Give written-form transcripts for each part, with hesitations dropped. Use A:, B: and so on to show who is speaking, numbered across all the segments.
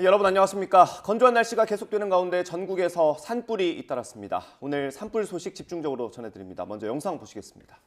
A: 여러분 안녕하십니까. 건조한 날씨가 계속되는 가운데 전국에서 산불이 잇따랐습니다. 오늘 산불 소식 집중적으로 전해드립니다. 먼저 영상 보시겠습니다.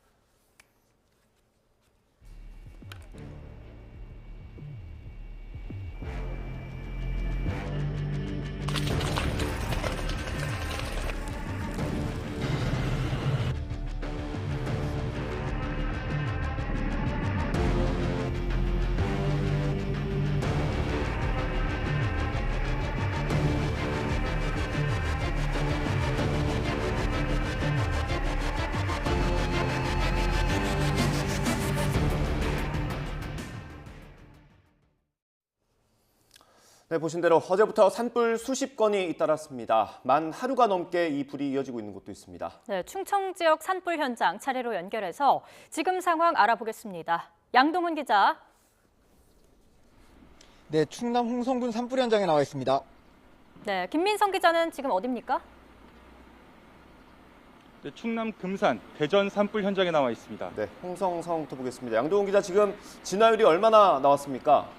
A: 네, 보신 대로 어제부터 산불 수십 건이 잇따랐습니다. 만 하루가 넘게 이 불이 이어지고 있는 곳도 있습니다.
B: 네, 충청 지역 산불 현장 차례로 연결해서 지금 상황 알아보겠습니다. 양동훈 기자.
C: 네, 충남 홍성군 산불 현장에 나와 있습니다.
B: 네, 김민성 기자는 지금 어디입니까?
D: 네, 충남 금산 대전 산불 현장에 나와 있습니다.
A: 네, 홍성 상황부터 보겠습니다. 양동훈 기자, 지금 진화율이 얼마나 나왔습니까?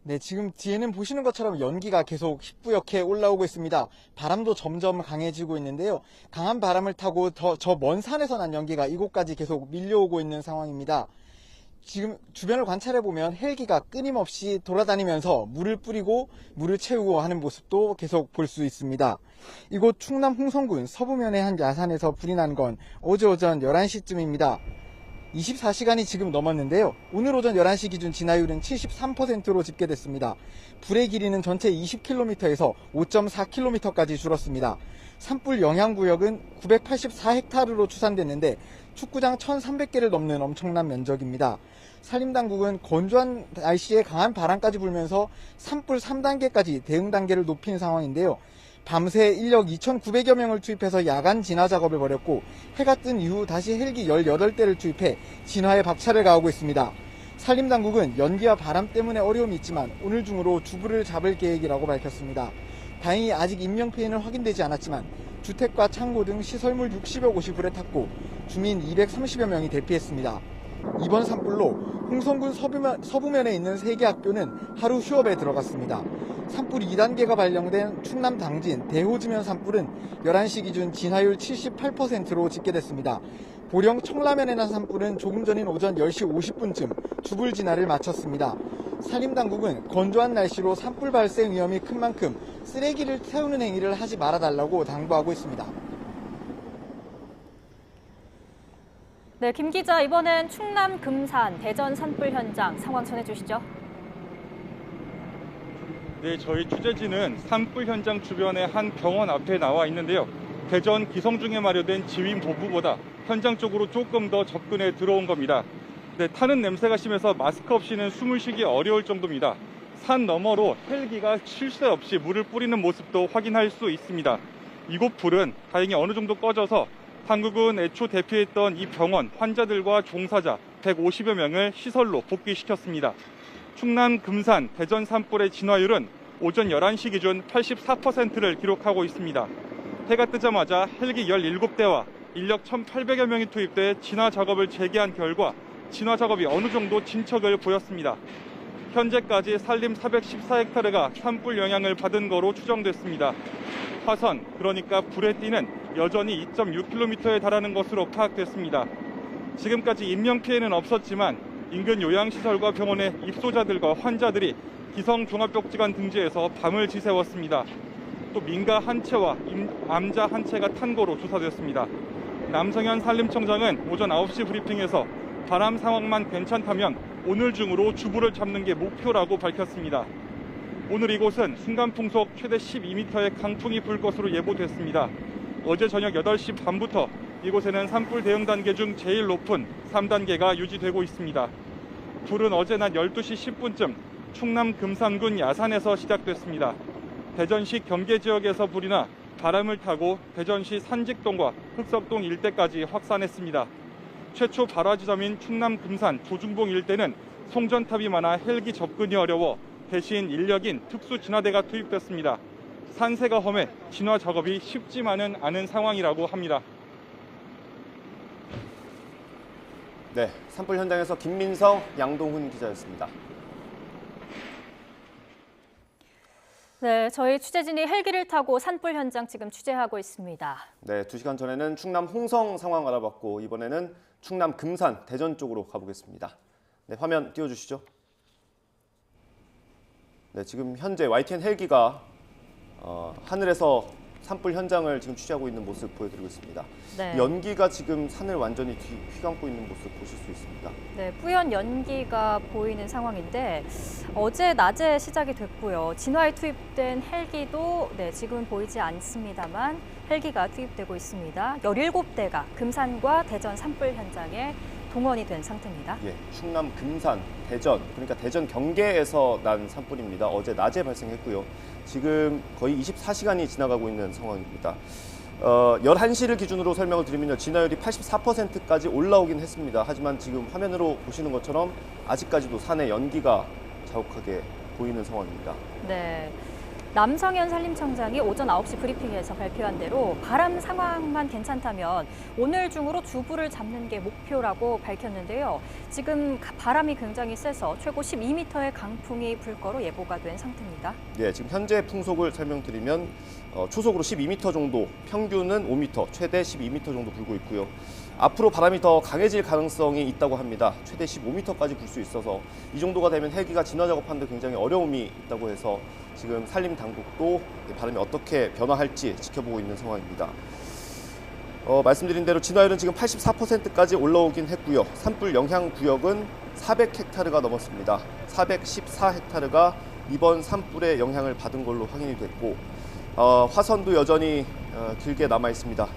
C: 네, 지금 뒤에는 보시는 것처럼 연기가 계속 희뿌옇게 올라오고 있습니다. 바람도 점점 강해지고 있는데요. 강한 바람을 타고 저 먼 산에서 난 연기가 이곳까지 계속 밀려오고 있는 상황입니다. 지금 주변을 관찰해보면 헬기가 끊임없이 돌아다니면서 물을 뿌리고 물을 채우고 하는 모습도 계속 볼 수 있습니다. 이곳 충남 홍성군 서부면의 한 야산에서 불이 난 건 어제 오전 11시쯤입니다. 24시간이 지금 넘었는데요. 오늘 오전 11시 기준 진화율은 73%로 집계됐습니다. 불의 길이는 전체 20km에서 5.4km까지 줄었습니다. 산불 영향구역은 984헥타르로 추산됐는데 축구장 1,300개를 넘는 엄청난 면적입니다. 산림당국은 건조한 날씨에 강한 바람까지 불면서 산불 3단계까지 대응 단계를 높인 상황인데요. 밤새 인력 2,900여 명을 투입해서 야간 진화 작업을 벌였고 해가 뜬 이후 다시 헬기 18대를 투입해 진화에 박차를 가하고 있습니다. 산림당국은 연기와 바람 때문에 어려움이 있지만 오늘 중으로 주불을 잡을 계획이라고 밝혔습니다. 다행히 아직 인명피해는 확인되지 않았지만 주택과 창고 등 시설물 60여 곳이 불에 탔고 주민 230여 명이 대피했습니다. 이번 산불로 홍성군 서부면에 있는 3개 학교는 하루 휴업에 들어갔습니다. 산불 2단계가 발령된 충남 당진 대호지면 산불은 11시 기준 진화율 78%로 집계됐습니다. 보령 청라면에 난 산불은 조금 전인 오전 10시 50분쯤 주불 진화를 마쳤습니다. 산림당국은 건조한 날씨로 산불 발생 위험이 큰 만큼 쓰레기를 태우는 행위를 하지 말아달라고 당부하고 있습니다.
B: 네, 김 기자, 이번엔 충남 금산 대전 산불 현장 상황 전해주시죠.
D: 네, 저희 취재진은 산불 현장 주변의 한 병원 앞에 나와 있는데요. 대전 기성중에 마련된 지휘 본부보다 현장 쪽으로 조금 더 접근해 들어온 겁니다. 네, 타는 냄새가 심해서 마스크 없이는 숨을 쉬기 어려울 정도입니다. 산 너머로 헬기가 쉴 새 없이 물을 뿌리는 모습도 확인할 수 있습니다. 이곳 불은 다행히 어느 정도 꺼져서 당국은 애초 대피했던 이 병원 환자들과 종사자 150여 명을 시설로 복귀시켰습니다. 충남 금산 대전 산불의 진화율은 오전 11시 기준 84%를 기록하고 있습니다. 해가 뜨자마자 헬기 17대와 인력 1,800여 명이 투입돼 진화 작업을 재개한 결과 진화 작업이 어느 정도 진척을 보였습니다. 현재까지 산림 414헥타르가 산불 영향을 받은 거로 추정됐습니다. 화선, 그러니까 불의 띠는 여전히 2.6km에 달하는 것으로 파악됐습니다. 지금까지 인명피해는 없었지만 인근 요양시설과 병원의 입소자들과 환자들이 기성종합복지관 등지에서 밤을 지새웠습니다. 또 민가 한 채와 암자 한 채가 탄 거로 조사됐습니다. 남성현 산림청장은 오전 9시 브리핑에서 바람 상황만 괜찮다면 오늘 중으로 주불을 잡는 게 목표라고 밝혔습니다. 오늘 이곳은 순간풍속 최대 12m의 강풍이 불 것으로 예보됐습니다. 어제 저녁 8시 반부터 이곳에는 산불 대응 단계 중 제일 높은 3단계가 유지되고 있습니다. 불은 어제 낮 12시 10분쯤 충남 금산군 야산에서 시작됐습니다. 대전시 경계 지역에서 불이 나 바람을 타고 대전시 산직동과 흑석동 일대까지 확산했습니다. 최초 발화 지점인 충남 금산 조중봉 일대는 송전탑이 많아 헬기 접근이 어려워 대신 인력인 특수 진화대가 투입됐습니다. 산세가 험해 진화 작업이 쉽지만은 않은 상황이라고 합니다.
A: 네, 산불 현장에서 김민성, 양동훈 기자였습니다.
B: 네, 저희 취재진이 헬기를 타고 산불 현장 지금 취재하고 있습니다.
A: 네, 2시간 전에는 충남 홍성 상황 알아봤고 이번에는 충남 금산, 대전 쪽으로 가보겠습니다. 네, 화면 띄워주시죠. 네, 지금 현재 YTN 헬기가 하늘에서 산불 현장을 지금 취재하고 있는 모습 보여드리고 있습니다.
B: 네.
A: 연기가 지금 산을 완전히 휘감고 있는 모습 보실 수 있습니다.
B: 네, 뿌연 연기가 보이는 상황인데 어제 낮에 시작이 됐고요. 진화에 투입된 헬기도 지금은 보이지 않습니다만 헬기가 투입되고 있습니다. 17대가 금산과 대전 산불 현장에 동원이 된 상태입니다.
A: 예, 충남 금산, 대전, 그러니까 대전 경계에서 난 산불입니다. 어제 낮에 발생했고요. 지금 거의 24시간이 지나가고 있는 상황입니다. 11시를 기준으로 설명을 드리면요. 진화율이 84%까지 올라오긴 했습니다. 하지만 지금 화면으로 보시는 것처럼 아직까지도 산의 연기가 자욱하게 보이는 상황입니다.
B: 네. 남성현 산림청장이 오전 9시 브리핑에서 발표한 대로 바람 상황만 괜찮다면 오늘 중으로 주부를 잡는 게 목표라고 밝혔는데요. 지금 바람이 굉장히 세서 최고 12m의 강풍이 불 거로 예보가 된 상태입니다.
A: 예, 지금 현재 풍속을 설명드리면 초속으로 12m 정도, 평균은 5m, 최대 12m 정도 불고 있고요. 앞으로 바람이 더 강해질 가능성이 있다고 합니다. 최대 15m까지 불 수 있어서 이 정도가 되면 헬기가 진화 작업하는데 굉장히 어려움이 있다고 해서 지금 산림 당국도 바람이 어떻게 변화할지 지켜보고 있는 상황입니다. 말씀드린 대로 진화율은 지금 84%까지 올라오긴 했고요. 산불 영향 구역은 400헥타르가 넘었습니다. 414헥타르가 이번 산불의 영향을 받은 걸로 확인이 됐고 화선도 여전히 길게 남아 있습니다.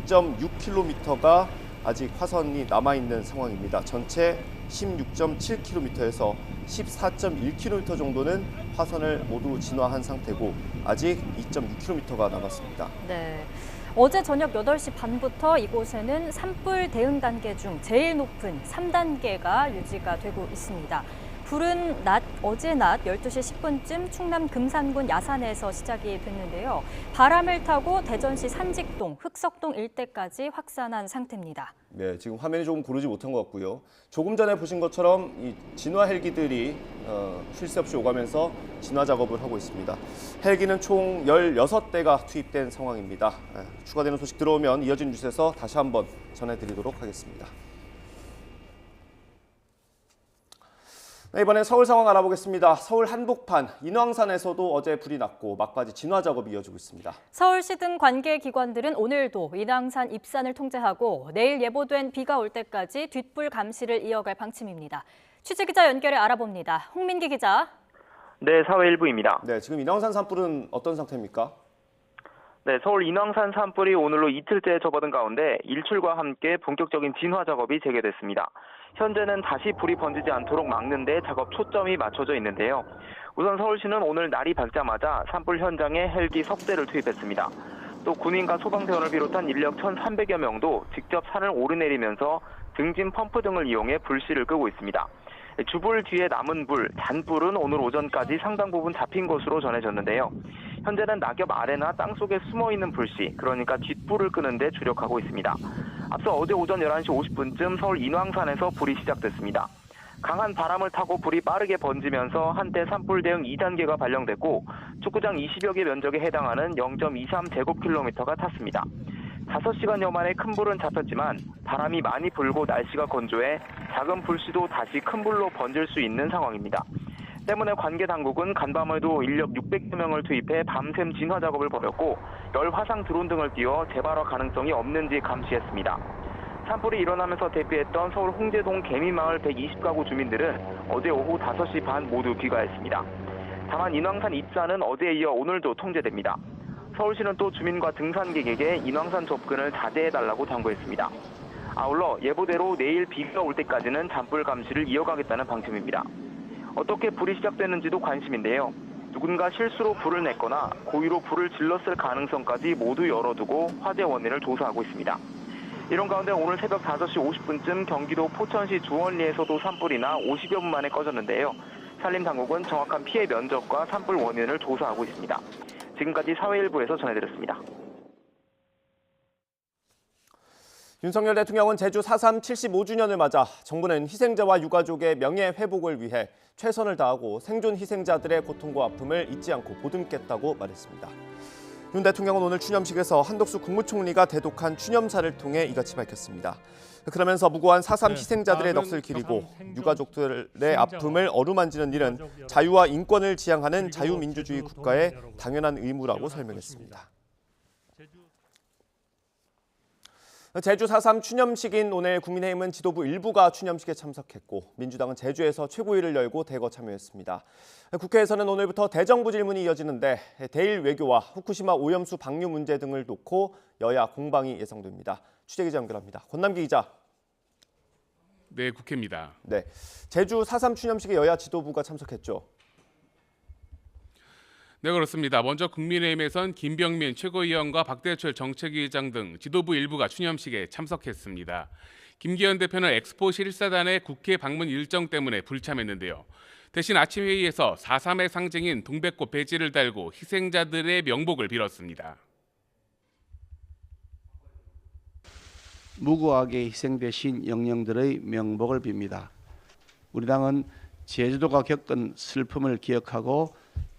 A: 2.6km가 아직 화선이 남아있는 상황입니다. 전체 16.7km에서 14.1km 정도는 화선을 모두 진화한 상태고 아직 2.6km가 남았습니다.
B: 네. 어제 저녁 8시 반부터 이곳에는 산불 대응 단계 중 제일 높은 3단계가 유지가 되고 있습니다. 불은 어제 낮 12시 10분쯤 충남 금산군 야산에서 시작이 됐는데요. 바람을 타고 대전시 산직동, 흑석동 일대까지 확산한 상태입니다.
A: 네, 지금 화면이 조금 고르지 못한 것 같고요. 조금 전에 보신 것처럼 이 진화 헬기들이 쉴 새 없이 오가면서 진화 작업을 하고 있습니다. 헬기는 총 16대가 투입된 상황입니다. 추가되는 소식 들어오면 이어진 뉴스에서 다시 한번 전해드리도록 하겠습니다. 네, 이번엔 서울 상황 알아보겠습니다. 서울 한복판 인왕산에서도 어제 불이 났고 막바지 진화 작업이 이어지고 있습니다.
B: 서울시 등 관계 기관들은 오늘도 인왕산 입산을 통제하고 내일 예보된 비가 올 때까지 뒷불 감시를 이어갈 방침입니다. 취재기자 연결해 알아봅니다. 홍민기 기자.
E: 네, 사회일부입니다.
A: 네, 지금 인왕산 산불은 어떤 상태입니까?
E: 네, 서울 인왕산 산불이 오늘로 이틀째 접어든 가운데 일출과 함께 본격적인 진화 작업이 재개됐습니다. 현재는 다시 불이 번지지 않도록 막는 데 작업 초점이 맞춰져 있는데요. 우선 서울시는 오늘 날이 밝자마자 산불 현장에 헬기 석 대를 투입했습니다. 또 군인과 소방대원을 비롯한 인력 1,300여 명도 직접 산을 오르내리면서 등진 펌프 등을 이용해 불씨를 끄고 있습니다. 주불 뒤에 남은 불, 잔불은 오늘 오전까지 상당 부분 잡힌 것으로 전해졌는데요. 현재는 낙엽 아래나 땅속에 숨어있는 불씨, 그러니까 뒷불을 끄는 데 주력하고 있습니다. 앞서 어제 오전 11시 50분쯤 서울 인왕산에서 불이 시작됐습니다. 강한 바람을 타고 불이 빠르게 번지면서 한때 산불 대응 2단계가 발령됐고 축구장 20여 개 면적에 해당하는 0.23제곱킬로미터가 탔습니다. 5시간여 만에 큰 불은 잡혔지만 바람이 많이 불고 날씨가 건조해 작은 불씨도 다시 큰 불로 번질 수 있는 상황입니다. 때문에 관계 당국은 간밤에도 인력 600여 명을 투입해 밤샘 진화 작업을 벌였고 열화상 드론 등을 띄워 재발화 가능성이 없는지 감시했습니다. 산불이 일어나면서 대피했던 서울 홍제동 개미마을 120가구 주민들은 어제 오후 5시 반 모두 귀가했습니다. 다만 인왕산 입산은 어제에 이어 오늘도 통제됩니다. 서울시는 또 주민과 등산객에게 인왕산 접근을 자제해달라고 당부했습니다. 아울러 예보대로 내일 비가 올 때까지는 잔불 감시를 이어가겠다는 방침입니다. 어떻게 불이 시작됐는지도 관심인데요. 누군가 실수로 불을 냈거나 고의로 불을 질렀을 가능성까지 모두 열어두고 화재 원인을 조사하고 있습니다. 이런 가운데 오늘 새벽 5시 50분쯤 경기도 포천시 주원리에서도 산불이 나 50여 분 만에 꺼졌는데요. 산림당국은 정확한 피해 면적과 산불 원인을 조사하고 있습니다. 지금까지 사회일부에서 전해드렸습니다.
A: 윤석열 대통령은 제주 4.3 75주년을 맞아 정부는 희생자와 유가족의 명예 회복을 위해 최선을 다하고 생존 희생자들의 고통과 아픔을 잊지 않고 보듬겠다고 말했습니다. 윤 대통령은 오늘 추념식에서 한덕수 국무총리가 대독한 추념사를 통해 이같이 밝혔습니다. 그러면서 무고한 4.3 희생자들의 넋을 기리고 유가족들의 아픔을 어루만지는 일은 자유와 인권을 지향하는 자유민주주의 국가의 당연한 의무라고 설명했습니다. 제주 4.3 추념식인 오늘 국민의힘은 지도부 일부가 추념식에 참석했고 민주당은 제주에서 최고위를 열고 대거 참여했습니다. 국회에서는 오늘부터 대정부 질문이 이어지는데 대일 외교와 후쿠시마 오염수 방류 문제 등을 놓고 여야 공방이 예상됩니다. 취재기자 연결합니다. 권남기 기자.
F: 네, 국회입니다.
A: 네, 제주 4.3 추념식에 여야 지도부가 참석했죠.
F: 네, 그렇습니다. 먼저 국민의힘에선 김병민 최고위원과 박대철 정책위의장 등 지도부 일부가 추념식에 참석했습니다. 김기현 대표는 엑스포 실사단의 국회 방문 일정 때문에 불참했는데요. 대신 아침 회의에서 4.3의 상징인 동백꽃 배지를 달고 희생자들의 명복을 빌었습니다.
G: 무고하게 희생되신 영령들의 명복을 빕니다. 우리 당은 제주도가 겪은 슬픔을 기억하고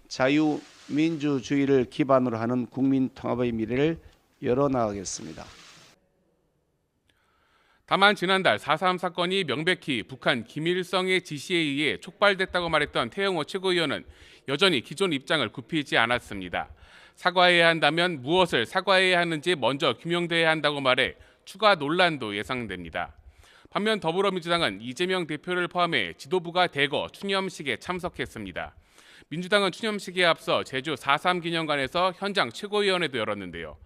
G: 자유민주주의를 기반으로 하는 국민 통합의 미래를 열어나가겠습니다.
F: 다만 지난달 4.3 사건이 명백히 북한 김일성의 지시에 의해 촉발됐다고 말했던 태영호 최고위원은 여전히 기존 입장을 굽히지 않았습니다. 사과해야 한다면 무엇을 사과해야 하는지 먼저 규명돼야 한다고 말해 추가 논란도 예상됩니다. 반면 더불어민주당은 이재명 대표를 포함해 지도부가 대거 추념식에 참석했습니다. 민주당은 추념식에 앞서 제주 4.3 기념관에서 현장 최고위원회도 열었는데요.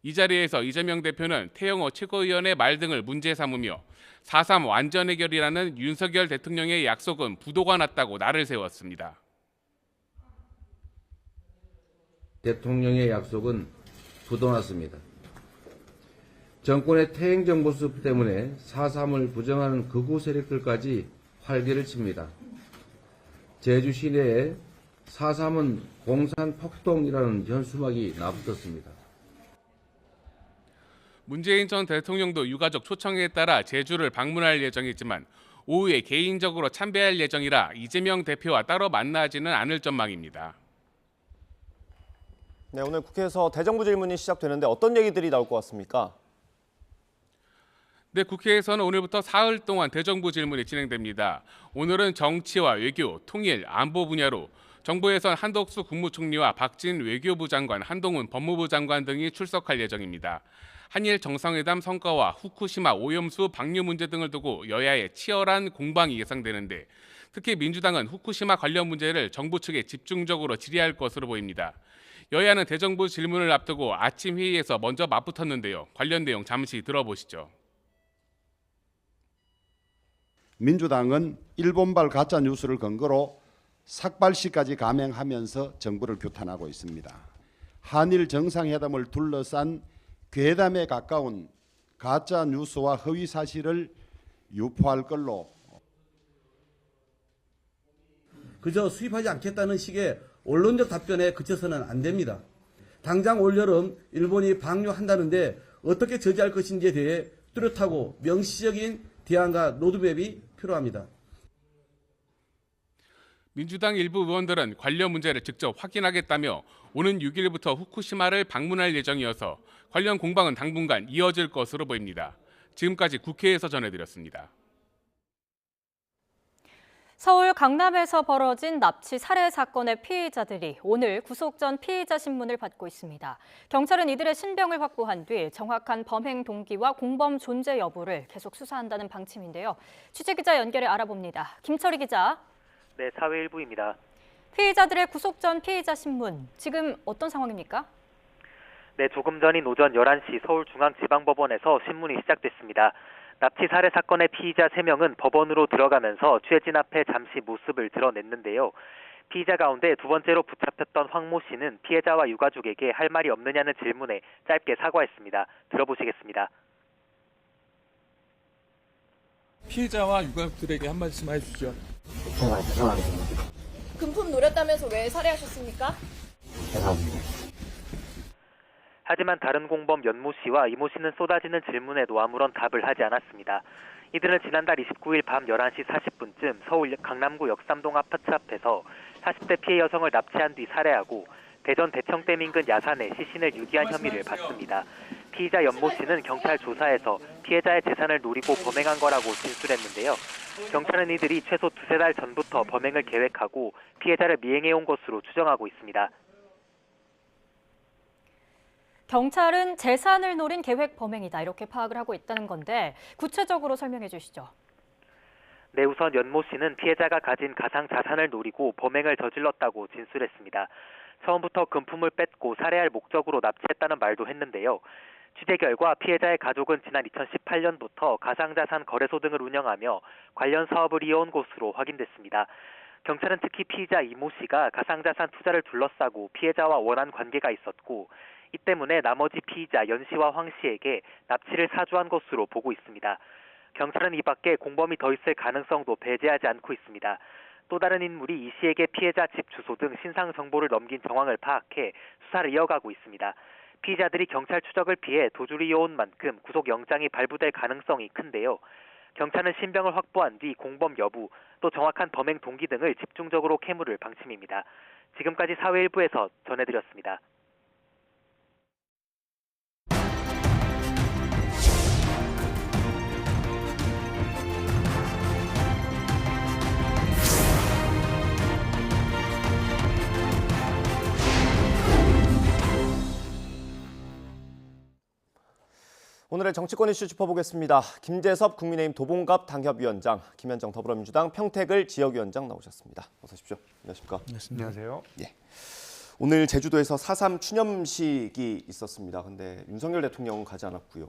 F: 이 자리에서 이재명 대표는 태영호 최고위원의 말 등을 문제 삼으며 4.3 완전 해결이라는 윤석열 대통령의 약속은 부도가 났다고 날을 세웠습니다.
H: 대통령의 약속은 부도났습니다. 정권의 퇴행적 모습 때문에 4.3을 부정하는 극우 세력들까지 활개를 칩니다. 제주 시내에 4.3은 공산 폭동이라는 현수막이 나붙었습니다.
F: 문재인 전 대통령도 유가족 초청에 따라 제주를 방문할 예정이지만 오후에 개인적으로 참배할 예정이라 이재명 대표와 따로 만나지는 않을 전망입니다.
A: 네, 오늘 국회에서 대정부 질문이 시작되는데 어떤 얘기들이 나올 것 같습니까?
F: 네, 국회에서는 오늘부터 사흘 동안 대정부 질문이 진행됩니다. 오늘은 정치와 외교, 통일, 안보 분야로 정부에선 한덕수 국무총리와 박진 외교부 장관, 한동훈 법무부 장관 등이 출석할 예정입니다. 한일 정상회담 성과와 후쿠시마 오염수 방류 문제 등을 두고 여야의 치열한 공방이 예상되는데 특히 민주당은 후쿠시마 관련 문제를 정부 측에 집중적으로 질의할 것으로 보입니다. 여야는 대정부 질문을 앞두고 아침 회의에서 먼저 맞붙었는데요. 관련 내용 잠시 들어보시죠.
I: 민주당은 일본발 가짜 뉴스를 근거로 삭발시까지 감행하면서 정부를 규탄하고 있습니다. 한일 정상회담을 둘러싼 괴담에 가까운 가짜 뉴스와 허위 사실을 유포할 걸로
J: 그저 수입하지 않겠다는 식의 언론적 답변에 그쳐서는 안 됩니다. 당장 올여름 일본이 방류한다는데 어떻게 저지할 것인지에 대해 뚜렷하고 명시적인 대안과 로드맵이 필요합니다.
F: 민주당 일부 의원들은 관련 문제를 직접 확인하겠다며 오는 6일부터 후쿠시마를 방문할 예정이어서 관련 공방은 당분간 이어질 것으로 보입니다. 지금까지 국회에서 전해드렸습니다.
B: 서울 강남에서 벌어진 납치 살해 사건의 피의자들이 오늘 구속 전 피의자 신문을 받고 있습니다. 경찰은 이들의 신병을 확보한 뒤 정확한 범행 동기와 공범 존재 여부를 계속 수사한다는 방침인데요. 취재기자 연결해 알아봅니다. 김철희 기자.
E: 네, 사회일부입니다.
B: 피의자들의 구속 전 피의자 신문, 지금 어떤 상황입니까?
E: 네, 조금 전인 오전 11시 서울중앙지방법원에서 신문이 시작됐습니다. 납치 살해 사건의 피의자 3명은 법원으로 들어가면서 취재진 앞에 잠시 모습을 드러냈는데요. 피의자 가운데 두 번째로 붙잡혔던 황모 씨는 피해자와 유가족에게 할 말이 없느냐는 질문에 짧게 사과했습니다. 들어보시겠습니다.
K: 피해자와 유가족들에게 한 말씀 해주시죠.
L: 정말 죄송합니다.
M: 금품 노렸다면서 왜 살해하셨습니까?
L: 죄송합니다.
E: 하지만 다른 공범 연모 씨와 이모 씨는 쏟아지는 질문에도 아무런 답을 하지 않았습니다. 이들은 지난달 29일 밤 11시 40분쯤 서울 강남구 역삼동 아파트 앞에서 40대 피해 여성을 납치한 뒤 살해하고 대전 대청댐 인근 야산에 시신을 유기한 혐의를 받습니다. 피의자 연모 씨는 경찰 조사에서 피해자의 재산을 노리고 범행한 거라고 진술했는데요. 경찰은 이들이 최소 2-3달 전부터 범행을 계획하고 피해자를 미행해온 것으로 추정하고 있습니다.
B: 경찰은 재산을 노린 계획 범행이다 이렇게 파악을 하고 있다는 건데 구체적으로 설명해 주시죠.
E: 네, 우선 연모 씨는 피해자가 가진 가상 자산을 노리고 범행을 저질렀다고 진술했습니다. 처음부터 금품을 뺏고 살해할 목적으로 납치했다는 말도 했는데요. 취재 결과 피해자의 가족은 지난 2018년부터 가상자산 거래소 등을 운영하며 관련 사업을 이어온 것으로 확인됐습니다. 경찰은 특히 피의자 이모 씨가 가상자산 투자를 둘러싸고 피해자와 원한 관계가 있었고 이 때문에 나머지 피의자 연 씨와 황 씨에게 납치를 사주한 것으로 보고 있습니다. 경찰은 이 밖에 공범이 더 있을 가능성도 배제하지 않고 있습니다. 또 다른 인물이 이 씨에게 피해자 집 주소 등 신상 정보를 넘긴 정황을 파악해 수사를 이어가고 있습니다. 피의자들이 경찰 추적을 피해 도주를 이어온 만큼 구속영장이 발부될 가능성이 큰데요. 경찰은 신병을 확보한 뒤 공범 여부, 또 정확한 범행 동기 등을 집중적으로 캐물을 방침입니다. 지금까지 사회 일부에서 전해드렸습니다.
A: 오늘의 정치권 이슈 짚어보겠습니다. 김재섭 국민의힘 도봉갑 당협위원장, 김현정 더불어민주당 평택을 지역위원장 나오셨습니다. 어서 오십시오. 안녕하십니까?
M: 안녕하세요.
A: 예. 오늘 제주도에서 4.3 추념식이 있었습니다. 근데 윤석열 대통령은 가지 않았고요.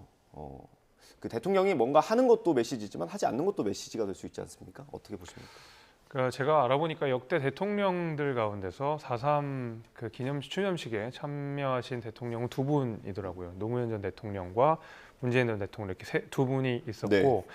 A: 그 대통령이 뭔가 하는 것도 메시지지만 하지 않는 것도 메시지가 될 수 있지 않습니까? 어떻게 보십니까?
M: 그러니까 제가 알아보니까 역대 대통령들 가운데서 4.3 그 추념식에 참여하신 대통령은 2분이더라고요. 노무현 전 대통령과 문재인 전 대통령 이렇게 두 분이 있었고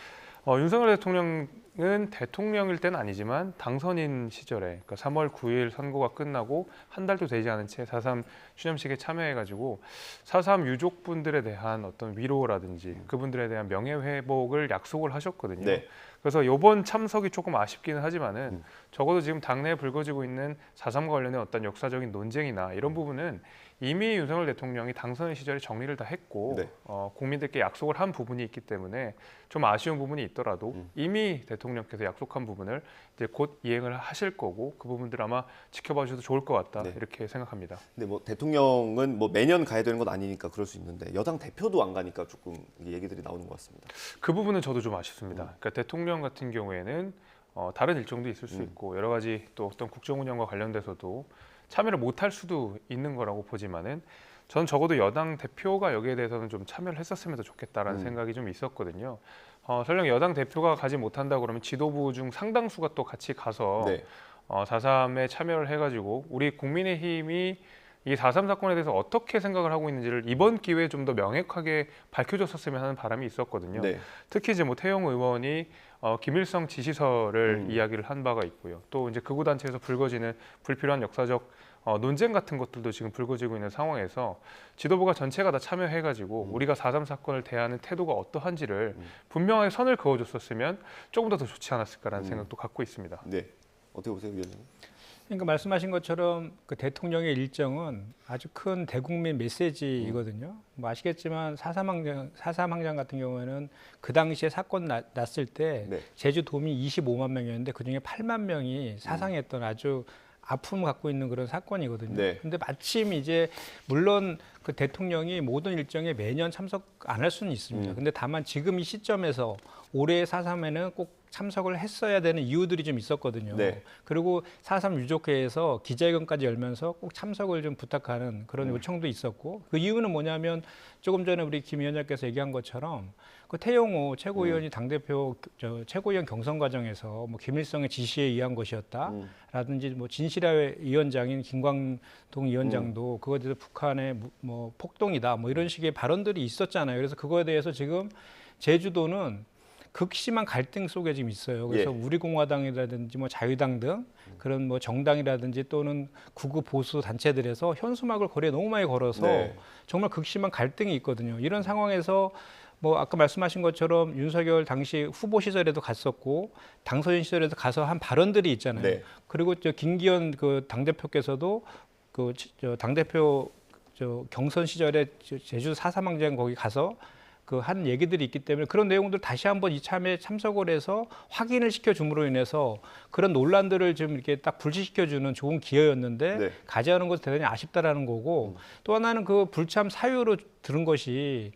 A: 네.
M: 윤석열 대통령은 대통령일 때는 아니지만 당선인 시절에 그러니까 3월 9일 선거가 끝나고 한 달도 되지 않은 채 4.3 추념식에 참여해가지고 4.3 유족분들에 대한 어떤 위로라든지 그분들에 대한 명예회복을 약속을 하셨거든요.
A: 네.
M: 그래서 이번 참석이 조금 아쉽기는 하지만은 적어도 지금 당내에 불거지고 있는 4.3과 관련된 어떤 역사적인 논쟁이나 이런 부분은 이미 윤석열 대통령이 당선 시절에 정리를 다 했고
A: 네.
M: 국민들께 약속을 한 부분이 있기 때문에 좀 아쉬운 부분이 있더라도 이미 대통령께서 약속한 부분을 이제 곧 이행을 하실 거고 그 부분들 아마 지켜봐 주셔도 좋을 것 같다
A: 네.
M: 이렇게 생각합니다.
A: 근데 뭐 대통령은 뭐 매년 가야 되는 건 아니니까 그럴 수 있는데 여당 대표도 안 가니까 조금 얘기들이 나오는 것 같습니다.
M: 그 부분은 저도 좀 아쉽습니다. 그러니까 대통령 같은 경우에는 다른 일정도 있을 수 있고 여러 가지 또 어떤 국정 운영과 관련돼서도 참여를 못할 수도 있는 거라고 보지만은 저는 적어도 여당 대표가 여기에 대해서는 좀 참여를 했었으면 더 좋겠다라는 생각이 좀 있었거든요. 설령 여당 대표가 가지 못한다 그러면 지도부 중 상당수가 또 같이 가서
A: 네.
M: 4.3에 참여를 해가지고 우리 국민의힘이 이 4.3 사건에 대해서 어떻게 생각을 하고 있는지를 이번 기회에 좀 더 명확하게 밝혀줬었으면 하는 바람이 있었거든요.
A: 네.
M: 특히 이제 뭐 태용 의원이 김일성 지시서를 이야기를 한 바가 있고요. 또 이제 극우 단체에서 불거지는 불필요한 역사적 논쟁 같은 것들도 지금 불거지고 있는 상황에서 지도부가 전체가 다 참여해가지고 우리가 4.3 사건을 대하는 태도가 어떠한지를 분명하게 선을 그어줬었으면 조금 더 좋지 않았을까라는 생각도 갖고 있습니다.
A: 네. 어떻게 보세요, 위원장님?
N: 그러니까 말씀하신 것처럼 그 대통령의 일정은 아주 큰 대국민 메시지이거든요. 뭐 아시겠지만 4.3 항쟁 같은 경우에는 그 당시에 사건 났을 때
A: 네.
N: 제주 도민 25만 명이었는데 그중에 8만 명이 사상했던 아주 아픔을 갖고 있는 그런 사건이거든요.
A: 네.
N: 근데 마침 이제 물론 그 대통령이 모든 일정에 매년 참석 안 할 수는 있습니다. 근데 다만 지금 이 시점에서 올해 4.3에는 꼭 참석을 했어야 되는 이유들이 좀 있었거든요.
A: 네.
N: 그리고 4.3 유족회에서 기자회견까지 열면서 꼭 참석을 좀 부탁하는 그런 요청도 있었고 그 이유는 뭐냐면 조금 전에 우리 김 위원장께서 얘기한 것처럼 그 태용호 최고위원이 당대표 최고위원 경선 과정에서 뭐 김일성의 지시에 의한 것이었다라든지 뭐 진실화 위원장인 김광동 위원장도 그거에 대해서 북한의 뭐 폭동이다 뭐 이런 식의 발언들이 있었잖아요. 그래서 그거에 대해서 지금 제주도는 극심한 갈등 속에 지금 있어요. 그래서 우리공화당이라든지 뭐 자유당 등 그런 뭐 정당이라든지 또는 극우 보수 단체들에서 현수막을 거리에 너무 많이 걸어서 정말 극심한 갈등이 있거든요. 이런 상황에서 뭐 아까 말씀하신 것처럼 윤석열 당시 후보 시절에도 갔었고 당선인 시절에도 가서 한 발언들이 있잖아요. 그리고 저 김기현 그 당대표께서도 그 당대표 경선 시절에 제주 4.3 항쟁 거기 가서 그 한 얘기들이 있기 때문에 그런 내용들 다시 한번 이참에 참석을 해서 확인을 시켜줌으로 인해서 그런 논란들을 좀 이렇게 딱 불식시켜주는 좋은 기회였는데 가지 않은 것은 대단히 아쉽다라는 거고 또 하나는 그 불참 사유로 들은 것이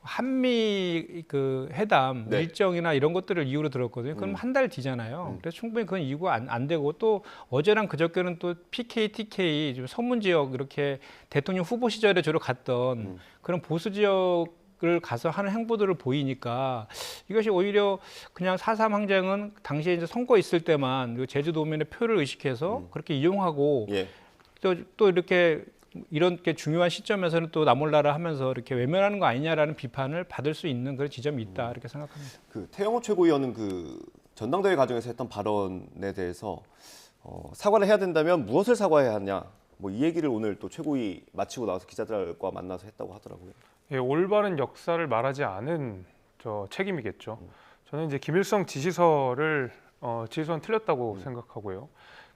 N: 한미 그 회담 일정이나 이런 것들을 이유로 들었거든요. 그럼 한 달 뒤잖아요. 그래서 충분히 그건 이유가 안 되고 또 어제랑 그저께는 또 PK, TK 좀 서문 지역 이렇게 대통령 후보 시절에 주로 갔던 그런 보수 지역을 가서 하는 행보들을 보이니까 이것이 오히려 그냥 4.3 항쟁은 당시에 이제 선거 있을 때만 제주도민의 표를 의식해서 그렇게 이용하고 또 이렇게 이렇게 중요한 시점에서는 또 나몰라라 하면서 이렇게 외면하는 거 아니냐라는 비판을 받을 수 있는 그런 지점이 있다 이렇게 생각합니다.
A: 그 태영호 최고위원은 그 전당대회 과정에서 했던 발언에 대해서 사과를 해야 된다면 무엇을 사과해야 하냐 뭐 이 얘기를 오늘 또 최고위 마치고 나와서 기자들과 만나서 했다고 하더라고요.
M: 예, 올바른 역사를 말하지 않은 책임이겠죠. 저는 이제 김일성 지시서는 틀렸다고 생각하고요.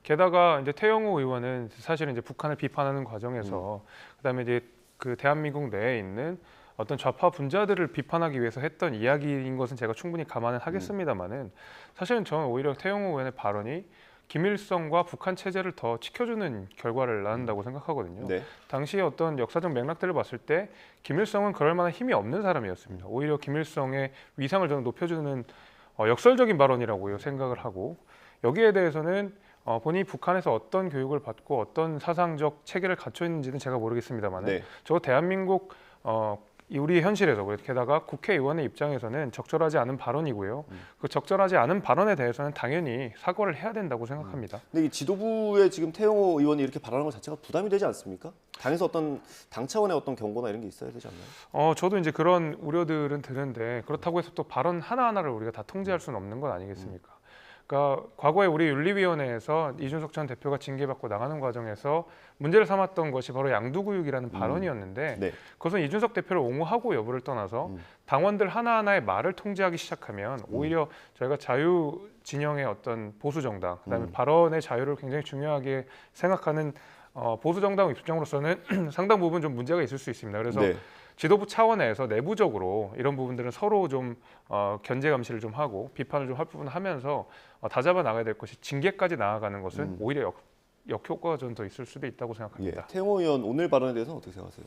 M: 게다가 이제 태영호 의원은 사실은 이제 북한을 비판하는 과정에서 그다음에 이제 그 대한민국 내에 있는 어떤 좌파 분자들을 비판하기 위해서 했던 이야기인 것은 제가 충분히 감안을 하겠습니다만은 사실은 저는 오히려 태영호 의원의 발언이 김일성과 북한 체제를 더 지켜주는 결과를 낳는다고 생각하거든요. 당시에 어떤 역사적 맥락들을 봤을 때 김일성은 그럴 만한 힘이 없는 사람이었습니다. 오히려 김일성의 위상을 저는 높여주는 역설적인 발언이라고 생각을 하고 여기에 대해서는 본인이 북한에서 어떤 교육을 받고 어떤 사상적 체계를 갖춰 있는지는 제가 모르겠습니다만 저 대한민국 우리 현실에서 게다가 국회의원의 입장에서는 적절하지 않은 발언이고요. 그 적절하지 않은 발언에 대해서는 당연히 사과를 해야 된다고 생각합니다.
A: 근데 이 지도부에 지금 태영호 의원이 이렇게 발언한 것 자체가 부담이 되지 않습니까? 당에서 어떤 당 차원의 어떤 경고나 이런 게 있어야 되지 않나요?
M: 저도 이제 그런 우려들은 드는데 그렇다고 해서 또 발언 하나하나를 우리가 다 통제할 수는 없는 것 아니겠습니까? 그러니까 과거에 우리 윤리위원회에서 이준석 전 대표가 징계받고 나가는 과정에서 문제를 삼았던 것이 바로 양두구육이라는 발언이었는데 그것은 이준석 대표를 옹호하고 여부를 떠나서 당원들 하나하나의 말을 통제하기 시작하면 오히려 저희가 자유 진영의 어떤 보수 정당, 그다음에 발언의 자유를 굉장히 중요하게 생각하는 보수 정당 입장으로서는 상당 부분 좀 문제가 있을 수 있습니다. 그래서 지도부 차원에서 내부적으로 이런 부분들은 서로 좀 견제 감시를 좀 하고 비판을 좀 할 부분 하면서 다잡아 나가야 될 것이 징계까지 나아가는 것은 오히려 역효과가 좀 더 있을 수도 있다고 생각합니다.
A: 태영호 의원 오늘 발언에 대해서는 어떻게 생각하세요?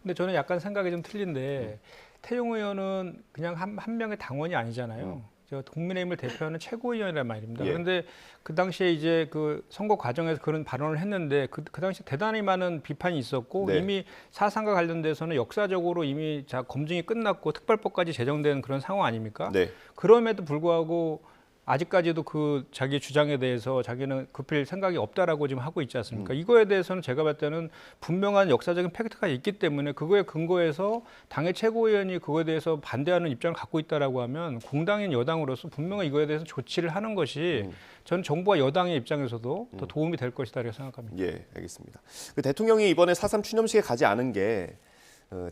N: 근데 저는 약간 생각이 좀 틀린데 태영호 의원은 그냥 한 명의 당원이 아니잖아요. 국민의힘을 대표하는 최고위원이란 말입니다. 그런데 그 당시에 이제 그 선거 과정에서 그런 발언을 했는데 그 당시 대단히 많은 비판이 있었고 이미 4.3과 관련돼서는 역사적으로 이미 검증이 끝났고 특별법까지 제정된 그런 상황 아닙니까? 그럼에도 불구하고 아직까지도 그 자기 주장에 대해서 자기는 급힐 생각이 없다라고 지금 하고 있지 않습니까? 이거에 대해서는 제가 봤을 때는 분명한 역사적인 팩트가 있기 때문에 그거에 근거해서 당의 최고위원이 그거에 대해서 반대하는 입장을 갖고 있다라고 하면 공당인 여당으로서 분명히 이거에 대해서 조치를 하는 것이 저는 정부와 여당의 입장에서도 더 도움이 될 것이다 이렇게 생각합니다.
A: 예, 알겠습니다. 그 대통령이 이번에 4.3 추념식에 가지 않은 게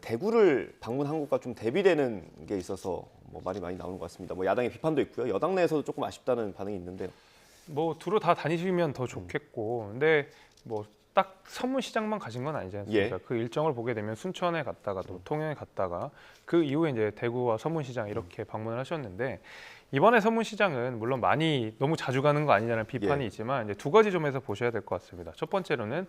A: 대구를 방문한 것과 좀 대비되는 게 있어서 뭐 말이 많이 나오는 것 같습니다. 뭐 야당의 비판도 있고요. 여당 내에서도 조금 아쉽다는 반응이 있는데요.
M: 뭐 두루 다 다니시면 더 좋겠고, 근데 뭐 딱 서문시장만 가신 건 아니지 않습니까? 그 일정을 보게 되면 순천에 갔다가 또 통영에 갔다가 그 이후에 이제 대구와 서문시장 이렇게 방문을 하셨는데 이번에 서문시장은 물론 많이 너무 자주 가는 거 아니냐는 비판이 있지만 이제 두 가지 점에서 보셔야 될 것 같습니다. 첫 번째로는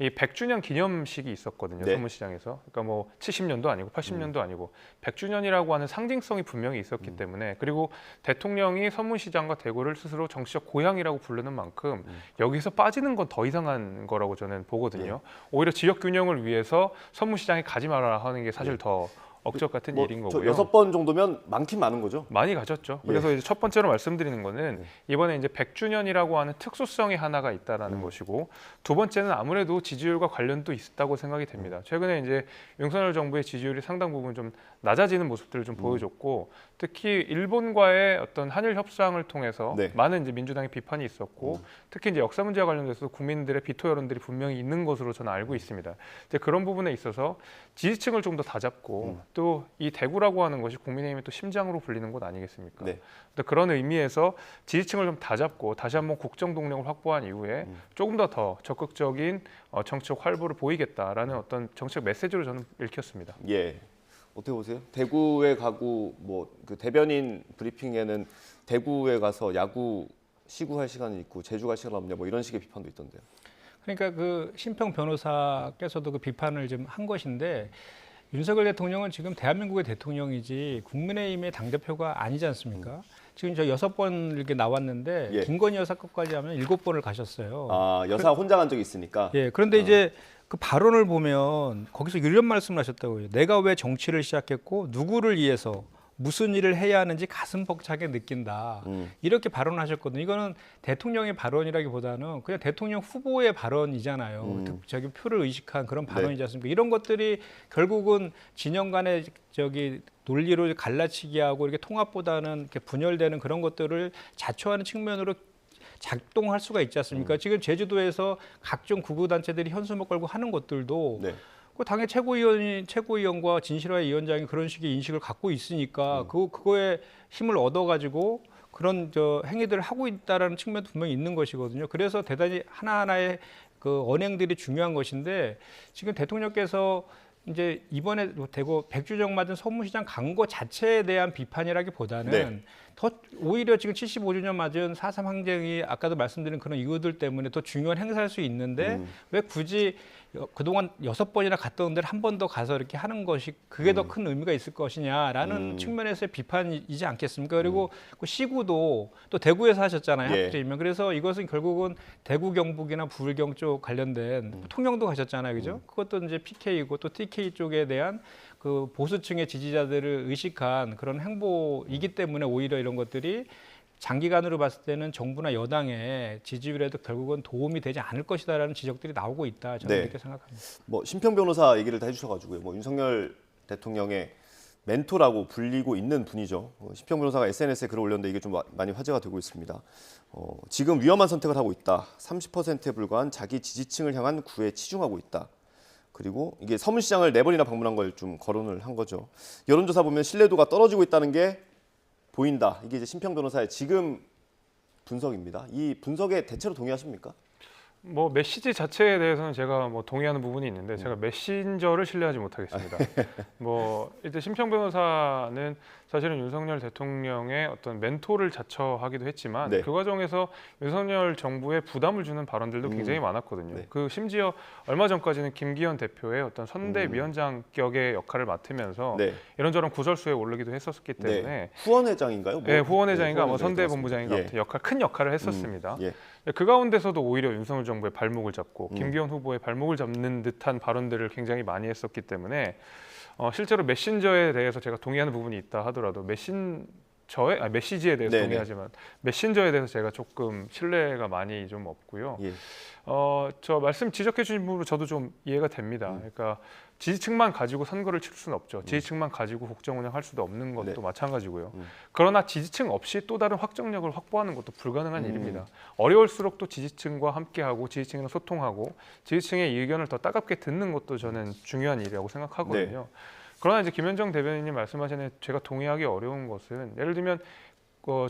M: 이 100주년 기념식이 있었거든요. 서문시장에서. 그러니까 뭐 70년도 아니고 80년도 아니고 100주년이라고 하는 상징성이 분명히 있었기 때문에 그리고 대통령이 서문시장과 대구를 스스로 정치적 고향이라고 부르는 만큼 여기서 빠지는 건 더 이상한 거라고 저는 보거든요. 오히려 지역 균형을 위해서 서문시장에 가지 말아라 하는 게 사실 더 억적 같은
A: 뭐
M: 일인
A: 저
M: 거고요.
A: 6번 정도면 많긴 많은 거죠.
M: 많이 가졌죠. 그래서 이제 첫 번째로 말씀드리는 거는 이번에 이제 100주년이라고 하는 특수성이 하나가 있다라는 것이고, 두 번째는 아무래도 지지율과 관련도 있다고 생각이 됩니다. 최근에 이제 윤석열 정부의 지지율이 상당 부분 좀 낮아지는 모습들을 좀 보여줬고, 특히 일본과의 어떤 한일 협상을 통해서 많은 이제 민주당의 비판이 있었고, 특히 이제 역사 문제와 관련돼서 국민들의 비토 여론들이 분명히 있는 것으로 저는 알고 있습니다. 이제 그런 부분에 있어서 지지층을 좀 더 다잡고 또 이 대구라고 하는 것이 국민의힘의 또 심장으로 불리는 곳 아니겠습니까? 근데 그런 의미에서 지지층을 좀 다잡고 다시 한번 국정 동력을 확보한 이후에 조금 더 적극적인 정치적 활보를 보이겠다라는 어떤 정책 메시지로 저는 읽혔습니다.
A: 예. 어떻게 보세요? 대구에 가고 뭐 그 대변인 브리핑에는 대구에 가서 야구 시구할 시간이 있고 제주 갈 시간 없냐 뭐 이런 식의 비판도 있던데요.
N: 그러니까 그 심평 변호사께서도 그 비판을 좀 한 것인데, 윤석열 대통령은 지금 대한민국의 대통령이지 국민의힘의 당대표가 아니지 않습니까? 지금 저 6번 이렇게 나왔는데 김건희 여사 것까지 하면 7번을 가셨어요.
A: 아, 여사 혼자 간 적이 있으니까.
N: 예, 그런데 이제 그 발언을 보면 거기서 이런 말씀을 하셨다고요. 내가 왜 정치를 시작했고 누구를 위해서 무슨 일을 해야 하는지 가슴 벅차게 느낀다. 이렇게 발언하셨거든요. 이거는 대통령의 발언이라기보다는 그냥 대통령 후보의 발언이잖아요. 저기 표를 의식한 그런 발언이지 않습니까? 이런 것들이 결국은 진영 간의 저기 논리로 갈라치기하고 이렇게 통합보다는 이렇게 분열되는 그런 것들을 자초하는 측면으로 작동할 수가 있지 않습니까? 지금 제주도에서 각종 구구단체들이 현수막 걸고 하는 것들도 그 당의 최고위원과 진실화의 위원장이 그런 식의 인식을 갖고 있으니까 그거에 힘을 얻어가지고 그런 저 행위들을 하고 있다라는 측면도 분명히 있는 것이거든요. 그래서 대단히 하나하나의 그 언행들이 중요한 것인데, 지금 대통령께서 이제 이번에 대구 100주년 맞은 서문시장 간 거 자체에 대한 비판이라기보다는 더 오히려 지금 75주년 맞은 4.3 항쟁이 아까도 말씀드린 그런 이유들 때문에 더 중요한 행사일 수 있는데 왜 굳이 그동안 6번이나 갔던 데를 한 번 더 가서 이렇게 하는 것이 그게 더 큰 의미가 있을 것이냐라는 측면에서의 비판이지 않겠습니까? 그리고 그 시구도 또 대구에서 하셨잖아요. 하필이면. 그래서 이것은 결국은 대구 경북이나 부울경 쪽 관련된 통영도 가셨잖아요. 그죠? 그것도 이제 PK이고 또 TK 쪽에 대한 그 보수층의 지지자들을 의식한 그런 행보이기 때문에 오히려 이런 것들이 장기간으로 봤을 때는 정부나 여당의 지지율에도 결국은 도움이 되지 않을 것이다라는 지적들이 나오고 있다. 저는 이렇게 생각합니다.
A: 뭐 심평 변호사 얘기를 다 해주셔가지고요. 뭐 윤석열 대통령의 멘토라고 불리고 있는 분이죠. 심평 변호사가 SNS에 글을 올렸는데 이게 좀 많이 화제가 되고 있습니다. 지금 위험한 선택을 하고 있다. 30%에 불과한 자기 지지층을 향한 구애에 치중하고 있다. 그리고 이게 서문시장을 4번이나 방문한 걸 좀 거론을 한 거죠. 여론조사 보면 신뢰도가 떨어지고 있다는 게 보인다. 이게 이제 심평 변호사의 지금 분석입니다. 이 분석에 대체로 동의하십니까?
M: 뭐 메시지 자체에 대해서는 제가 뭐 동의하는 부분이 있는데 제가 메신저를 신뢰하지 못하겠습니다. 뭐 일단 심평 변호사는 사실은 윤석열 대통령의 어떤 멘토를 자처하기도 했지만 그 과정에서 윤석열 정부에 부담을 주는 발언들도 굉장히 많았거든요. 그 심지어 얼마 전까지는 김기현 대표의 어떤 선대위원장격의 역할을 맡으면서 이런저런 구설수에 오르기도 했었기 때문에
A: 후원회장인가요?
M: 네, 후원회장인가 뭐 선대본부장인가 큰 역할을 했었습니다. 그 가운데서도 오히려 윤석열 정부의 발목을 잡고 김기현 후보의 발목을 잡는 듯한 발언들을 굉장히 많이 했었기 때문에 실제로 메신저에 대해서 제가 동의하는 부분이 있다 하더라도 메시지에 대해서 동의하지만 메신저에 대해서 제가 조금 신뢰가 많이 좀 없고요. 저 말씀 지적해 주신 부분으로 저도 좀 이해가 됩니다. 그러니까 지지층만 가지고 선거를 칠 수는 없죠. 지지층만 가지고 국정 운영할 수도 없는 것도 마찬가지고요. 그러나 지지층 없이 또 다른 확정력을 확보하는 것도 불가능한 일입니다. 어려울수록 또 지지층과 함께하고 지지층이랑 소통하고 지지층의 의견을 더 따갑게 듣는 것도 저는 중요한 일이라고 생각하거든요. 그러나 이제 김현정 대변인님 말씀하신 제가 동의하기 어려운 것은 예를 들면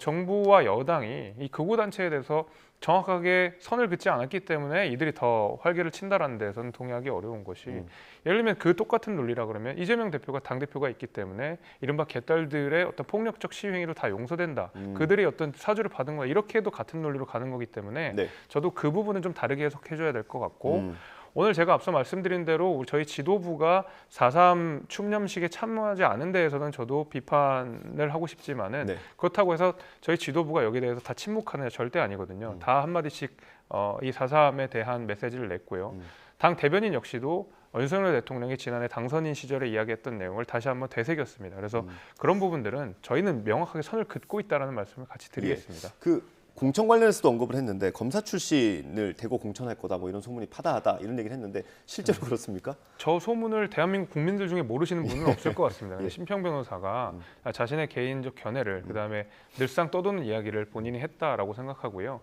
M: 정부와 여당이 이 극우단체에 대해서 정확하게 선을 긋지 않았기 때문에 이들이 더 활개를 친다라는 데서는 동의하기 어려운 것이 예를 들면 그 똑같은 논리라 그러면 이재명 대표가 당대표가 있기 때문에 이른바 개딸들의 어떤 폭력적 시위 행위로 다 용서된다. 그들이 어떤 사주를 받은 거야. 이렇게 해도 같은 논리로 가는 거기 때문에 저도 그 부분은 좀 다르게 해석해줘야 될 것 같고 오늘 제가 앞서 말씀드린 대로 저희 지도부가 4.3 추념식에 참여하지 않은 데에서는 저도 비판을 하고 싶지만은
A: 네.
M: 그렇다고 해서 저희 지도부가 여기에 대해서 다 침묵하는 게 절대 아니거든요. 다 한마디씩 이 4.3에 대한 메시지를 냈고요. 당 대변인 역시도 윤석열 대통령이 지난해 당선인 시절에 이야기했던 내용을 다시 한번 되새겼습니다. 그래서 그런 부분들은 저희는 명확하게 선을 긋고 있다는 말씀을 같이 드리겠습니다.
A: 예. 그 공천 관련해서도 언급을 했는데 검사 출신을 대거 공천할 거다 뭐 이런 소문이 파다하다 이런 얘기를 했는데 실제로 그렇습니까?
M: 저 소문을 대한민국 국민들 중에 모르시는 분은 없을 것 같습니다. 근데 심평 변호사가 자신의 개인적 견해를 그다음에 늘상 떠도는 이야기를 본인이 했다라고 생각하고요.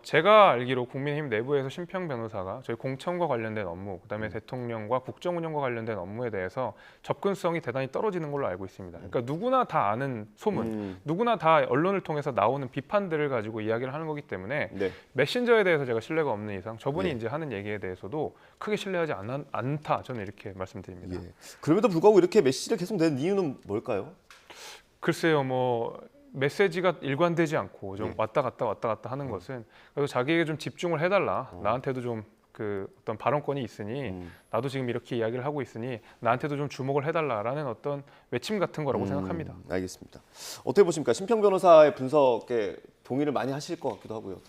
M: 제가 알기로 국민의힘 내부에서 심평 변호사가 저희 공천과 관련된 업무, 그다음에 대통령과 국정 운영과 관련된 업무에 대해서 접근성이 대단히 떨어지는 걸로 알고 있습니다. 그러니까 누구나 다 아는 소문, 누구나 다 언론을 통해서 나오는 비판들을 가지고 이야기를 하는 거기 때문에
A: 네.
M: 메신저에 대해서 제가 신뢰가 없는 이상 저분이
A: 네.
M: 이제 하는 얘기에 대해서도 크게 신뢰하지 않다. 저는 이렇게 말씀드립니다.
A: 예. 그럼에도 불구하고 이렇게 메시지를 계속 내는 이유는 뭘까요?
M: 글쎄요, 뭐 메시지가 일관되지 않고 좀 왔다 갔다 하는 것은 그래서 자기에게 좀 집중을 해달라. 나한테도 좀 그 어떤 발언권이 있으니 나도 지금 이렇게 이야기를 하고 있으니 나한테도 좀 주목을 해달라라는 어떤 외침 같은 거라고 생각합니다.
A: 알겠습니다. 어떻게 보십니까? 심평 변호사의 분석에 동의를 많이 하실 것 같기도 하고요.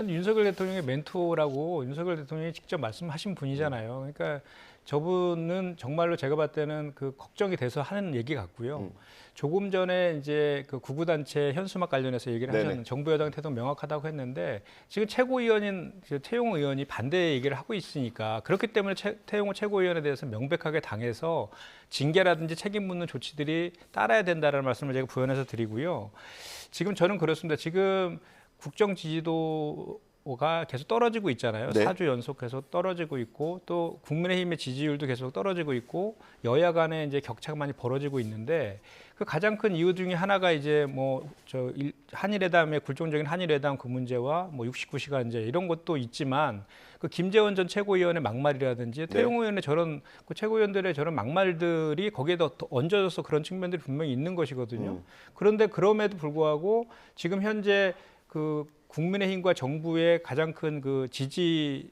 N: 윤석열 대통령의 멘토라고 윤석열 대통령이 직접 말씀하신 분이잖아요. 그러니까 저분은 정말로 제가 봤을 때는 그 걱정이 돼서 하는 얘기 같고요. 조금 전에 이제 그 구구단체 현수막 관련해서 얘기를 하셨는데 정부 여당 태도 명확하다고 했는데 지금 최고위원인 태용 의원이 반대 얘기를 하고 있으니까 그렇기 때문에 태용 최고위원에 대해서 명백하게 당해서 징계라든지 책임 묻는 조치들이 따라야 된다는 말씀을 제가 부연해서 드리고요. 지금 저는 그렇습니다. 지금 국정 지지도가 계속 떨어지고 있잖아요.
A: 네.
N: 4주 연속 계속 떨어지고 있고 또 국민의힘의 지지율도 계속 떨어지고 있고 여야 간에 이제 격차가 많이 벌어지고 있는데 그 가장 큰 이유 중에 하나가 이제 뭐 한일회담의 굴종적인 한일회담 그 문제와 뭐 69시간제 이런 것도 있지만 그 김재원 전 최고위원의 막말이라든지 태용 의원의 저런 그 최고위원들의 저런 막말들이 거기에다 더 얹어져서 그런 측면들이 분명히 있는 것이거든요. 그런데 그럼에도 불구하고 지금 현재 그 국민의힘과 정부의 가장 큰 그 지지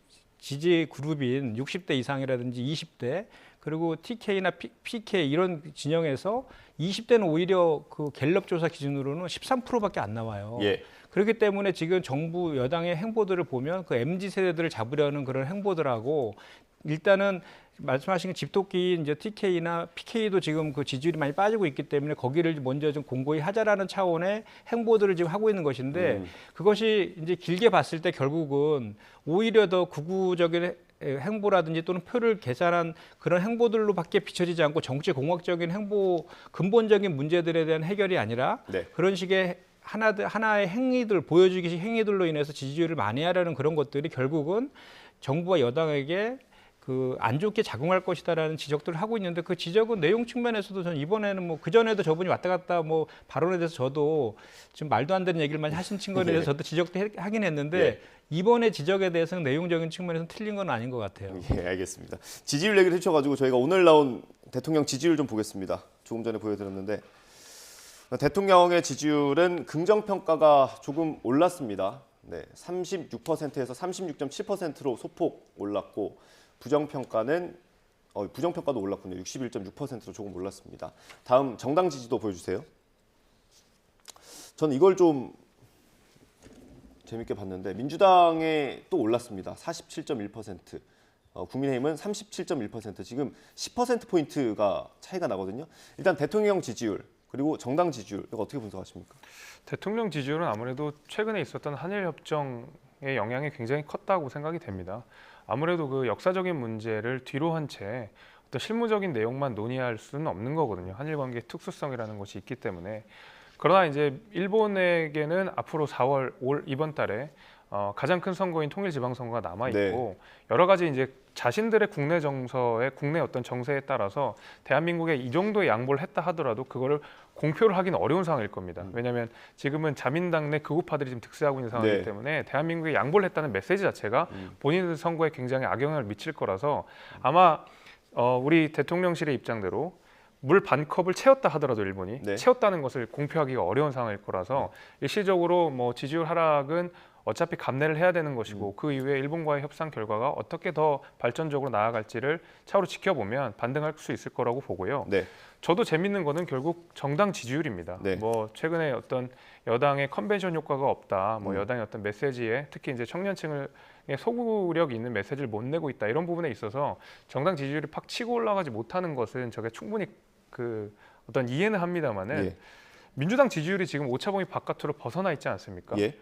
N: 그룹인 60대 이상이라든지 20대 그리고 TK나 PK 이런 진영에서 20대는 오히려 그 갤럽 조사 기준으로는 13%밖에 안 나와요.
A: 예.
N: 그렇기 때문에 지금 정부 여당의 행보들을 보면 그 MZ 세대들을 잡으려는 그런 행보들하고 일단은 말씀하신 집토끼인 이제 TK나 PK도 지금 그 지지율이 많이 빠지고 있기 때문에 거기를 먼저 좀 공고히 하자라는 차원의 행보들을 지금 하고 있는 것인데 그것이 이제 길게 봤을 때 결국은 오히려 더 극우적인 행보라든지 또는 표를 계산한 그런 행보들로밖에 비춰지지 않고 정치 공학적인 행보 근본적인 문제들에 대한 해결이 아니라 그런 식의 하나의 행위들 보여주기식 행위들로 인해서 지지율을 만회하려는 그런 것들이 결국은 정부와 여당에게 그 안 좋게 작용할 것이다라는 지적들을 하고 있는데 그 지적은 내용 측면에서도 저는 이번에는 뭐 그전에도 저분이 왔다 갔다 뭐 발언에 대해서 저도 지금 말도 안 되는 얘기를 많이 하신 친구에 대해서 저도 지적도 하긴 했는데 이번에 지적에 대해서는 내용적인 측면에서는 틀린 건 아닌 것 같아요.
A: 예, 알겠습니다. 지지율 얘기를 해주셔가지고 저희가 오늘 나온 대통령 지지율 좀 보겠습니다. 조금 전에 보여드렸는데 대통령의 지지율은 긍정평가가 조금 올랐습니다. 네, 36%에서 36.7%로 소폭 올랐고 부정평가도 올랐군요. 61.6%로 조금 올랐습니다. 다음 정당 지지도 보여주세요. 저는 이걸 좀 재밌게 봤는데 민주당에 또 올랐습니다. 47.1%. 국민의힘은 37.1%. 지금 10%포인트가 차이가 나거든요. 일단 대통령 지지율 그리고 정당 지지율 이거 어떻게 분석하십니까?
M: 대통령 지지율은 아무래도 최근에 있었던 한일 협정의 영향이 굉장히 컸다고 생각이 됩니다. 아무래도 그 역사적인 문제를 뒤로 한 채 어떤 실무적인 내용만 논의할 수는 없는 거거든요. 한일 관계의 특수성이라는 것이 있기 때문에. 그러나 이제 일본에게는 앞으로 4월 이번 달에 가장 큰 선거인 통일지방선거가 남아 있고 여러 가지 이제 자신들의 국내 정서의 국내 어떤 정세에 따라서 대한민국에 이 정도의 양보를 했다 하더라도 그거를 공표를 하기는 어려운 상황일 겁니다. 왜냐하면 지금은 자민당 내 극우파들이 지금 득세하고 있는 상황이기 때문에 대한민국에 양보를 했다는 메시지 자체가 본인들 선거에 굉장히 악영향을 미칠 거라서 아마 우리 대통령실의 입장대로 물 반 컵을 채웠다 하더라도 일본이 채웠다는 것을 공표하기가 어려운 상황일 거라서 일시적으로 뭐 지지율 하락은 어차피 감내를 해야 되는 것이고 그 이후에 일본과의 협상 결과가 어떻게 더 발전적으로 나아갈지를 차후로 지켜보면 반등할 수 있을 거라고 보고요.
A: 네.
M: 저도 재밌는 거는 결국 정당 지지율입니다.
A: 네.
M: 뭐 최근에 어떤 여당의 컨벤션 효과가 없다, 뭐 여당의 어떤 메시지에 특히 이제 청년층을 소구력 있는 메시지를 못 내고 있다 이런 부분에 있어서 정당 지지율이 팍 치고 올라가지 못하는 것은 저게 충분히 그 어떤 이해는 합니다만은
A: 예.
M: 민주당 지지율이 지금 오차범위 바깥으로 벗어나 있지 않습니까?
A: 예.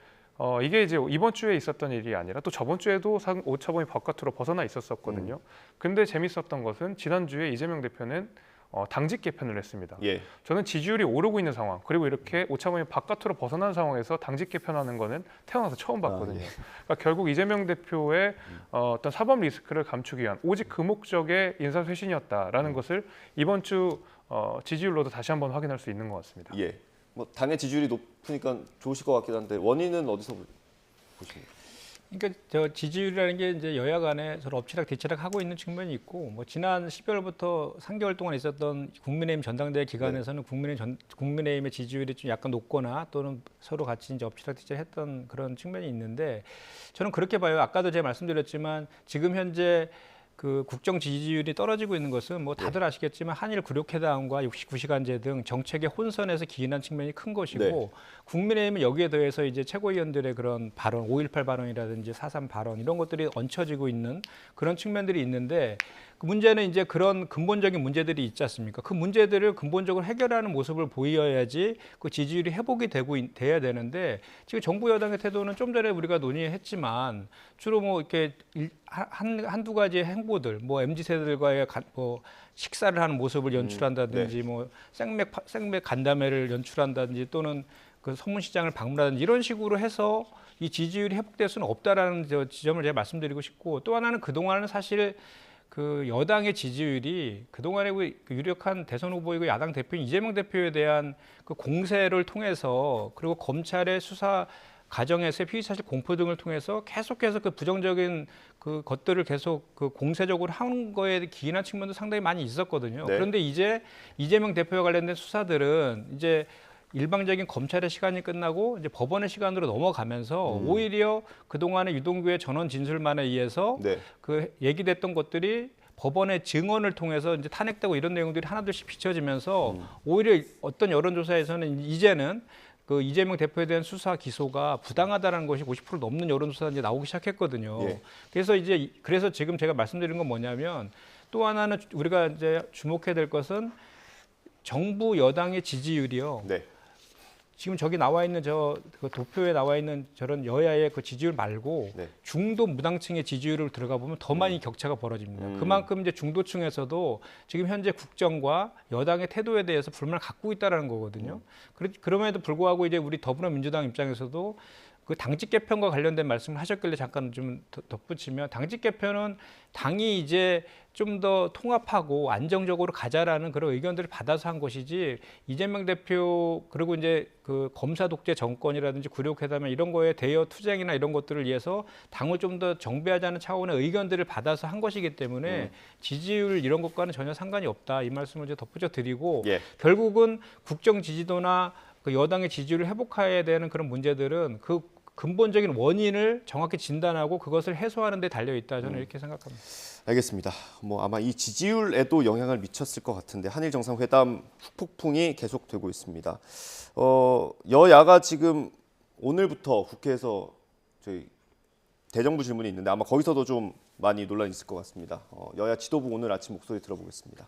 M: 이게 이제 이번 주에 있었던 일이 아니라 또 저번 주에도 오차범위 바깥으로 벗어나 있었거든요. 근데 재밌었던 것은 지난주에 이재명 대표는 당직 개편을 했습니다.
A: 예.
M: 저는 지지율이 오르고 있는 상황, 그리고 이렇게 오차범위 바깥으로 벗어난 상황에서 당직 개편하는 거는 태어나서 처음 봤거든요.
A: 예.
M: 그러니까 결국 이재명 대표의 어떤 사법 리스크를 감추기 위한 오직 그 목적의 인사쇄신이었다라는 것을 이번 주 지지율로도 다시 한번 확인할 수 있는 것 같습니다.
A: 예. 뭐 당의 지지율이 높으니까 좋으실 것 같긴 한데 원인은 어디서 보십니까?
N: 그러니까 저 지지율이라는 게 이제 여야 간에 서로 엎치락 뒤치락 하고 있는 측면이 있고, 뭐 지난 12월부터 3개월 동안 있었던 국민의힘 전당대회 기간에서는 국민의힘의 지지율이 좀 약간 높거나 또는 서로 같이 이제 엎치락 뒤치락 했던 그런 측면이 있는데, 저는 그렇게 봐요. 아까도 제가 말씀드렸지만 지금 현재 그 국정 지지율이 떨어지고 있는 것은 뭐 다들 아시겠지만 한일 굴욕회담과 69시간제 등 정책의 혼선에서 기인한 측면이 큰 것이고,
A: 네.
N: 국민의힘은 여기에 더해서 이제 최고위원들의 그런 발언, 5.18 발언이라든지 4.3 발언 이런 것들이 얹혀지고 있는 그런 측면들이 있는데, 그 문제는 이제 그런 근본적인 문제들이 있지 않습니까? 그 문제들을 근본적으로 해결하는 모습을 보여야지 그 지지율이 회복이 돼야 되는데, 지금 정부 여당의 태도는 좀 전에 우리가 논의했지만 주로 뭐 이렇게 한두 가지의 행보들, 뭐 MZ 세대들과의 뭐 식사를 하는 모습을 연출한다든지,
A: 네.
N: 뭐 생맥 간담회를 연출한다든지, 또는 그 서문시장을 방문하든지 이런 식으로 해서 이 지지율이 회복될 수는 없다라는 지점을 제가 말씀드리고 싶고, 또 하나는 그동안은 사실 그 여당의 지지율이 그동안의 그 유력한 대선 후보이고 야당 대표인 이재명 대표에 대한 그 공세를 통해서, 그리고 검찰의 수사 과정에서의 피의사실 공표 등을 통해서 계속해서 그 부정적인 그 것들을 계속 그 공세적으로 한 거에 기인한 측면도 상당히 많이 있었거든요.
A: 네.
N: 그런데 이제 이재명 대표와 관련된 수사들은 이제 일방적인 검찰의 시간이 끝나고 이제 법원의 시간으로 넘어가면서 오히려 그동안의 유동규의 전원 진술만에 의해서
A: 네.
N: 그 얘기됐던 것들이 법원의 증언을 통해서 이제 탄핵되고 이런 내용들이 하나둘씩 비춰지면서 오히려 어떤 여론조사에서는 이제는 그 이재명 대표에 대한 수사 기소가 부당하다라는 것이 50% 넘는 여론조사가 이제 나오기 시작했거든요.
A: 예.
N: 그래서 지금 제가 말씀드린 건 뭐냐면, 또 하나는 우리가 이제 주목해야 될 것은 정부 여당의 지지율이요.
A: 네.
N: 지금 저기 나와 있는 그 도표에 나와 있는 저런 여야의 그 지지율 말고
A: 네.
N: 중도 무당층의 지지율을 들어가 보면 더 많이 격차가 벌어집니다. 그만큼 이제 중도층에서도 지금 현재 국정과 여당의 태도에 대해서 불만을 갖고 있다라는 거거든요. 그럼에도 불구하고 이제 우리 더불어민주당 입장에서도 그 당직 개편과 관련된 말씀을 하셨길래 잠깐 좀 덧붙이면, 당직 개편은 당이 이제 좀 더 통합하고 안정적으로 가자라는 그런 의견들을 받아서 한 것이지, 이재명 대표 그리고 이제 그 검사 독재 정권이라든지 굴욕회담 이런 거에 대여 투쟁이나 이런 것들을 위해서 당을 좀 더 정비하자는 차원의 의견들을 받아서 한 것이기 때문에 지지율 이런 것과는 전혀 상관이 없다, 이 말씀을 이제 덧붙여 드리고,
A: 예.
N: 결국은 국정 지지도나 그 여당의 지지율을 회복해야 되는 그런 문제들은 그 근본적인 원인을 정확히 진단하고 그것을 해소하는 데 달려 있다, 저는 이렇게 생각합니다.
A: 알겠습니다. 뭐 아마 이 지지율에도 영향을 미쳤을 것 같은데, 한일 정상회담 후폭풍이 계속되고 있습니다. 여야가 지금 오늘부터 국회에서 저희 대정부 질문이 있는데 아마 거기서도 좀 많이 논란이 있을 것 같습니다. 여야 지도부 오늘 아침 목소리 들어보겠습니다.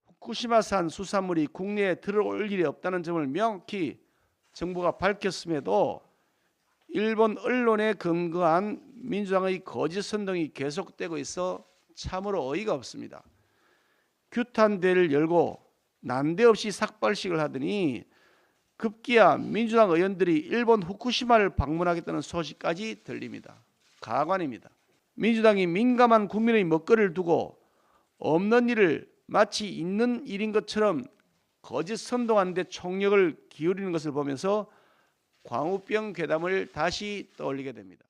G: 후쿠시마산 수산물이 국내에 들어올 일이 없다는 점을 명확히 정부가 밝혔음에도 일본 언론에 근거한 민주당의 거짓 선동이 계속되고 있어 참으로 어이가 없습니다. 규탄대를 열고 난데없이 삭발식을 하더니 급기야 민주당 의원들이 일본 후쿠시마를 방문하겠다는 소식까지 들립니다. 가관입니다. 민주당이 민감한 국민의 먹거리를 두고 없는 일을 마치 있는 일인 것처럼 거짓 선동하는 데 총력을 기울이는 것을 보면서 광우병 괴담을 다시 떠올리게 됩니다.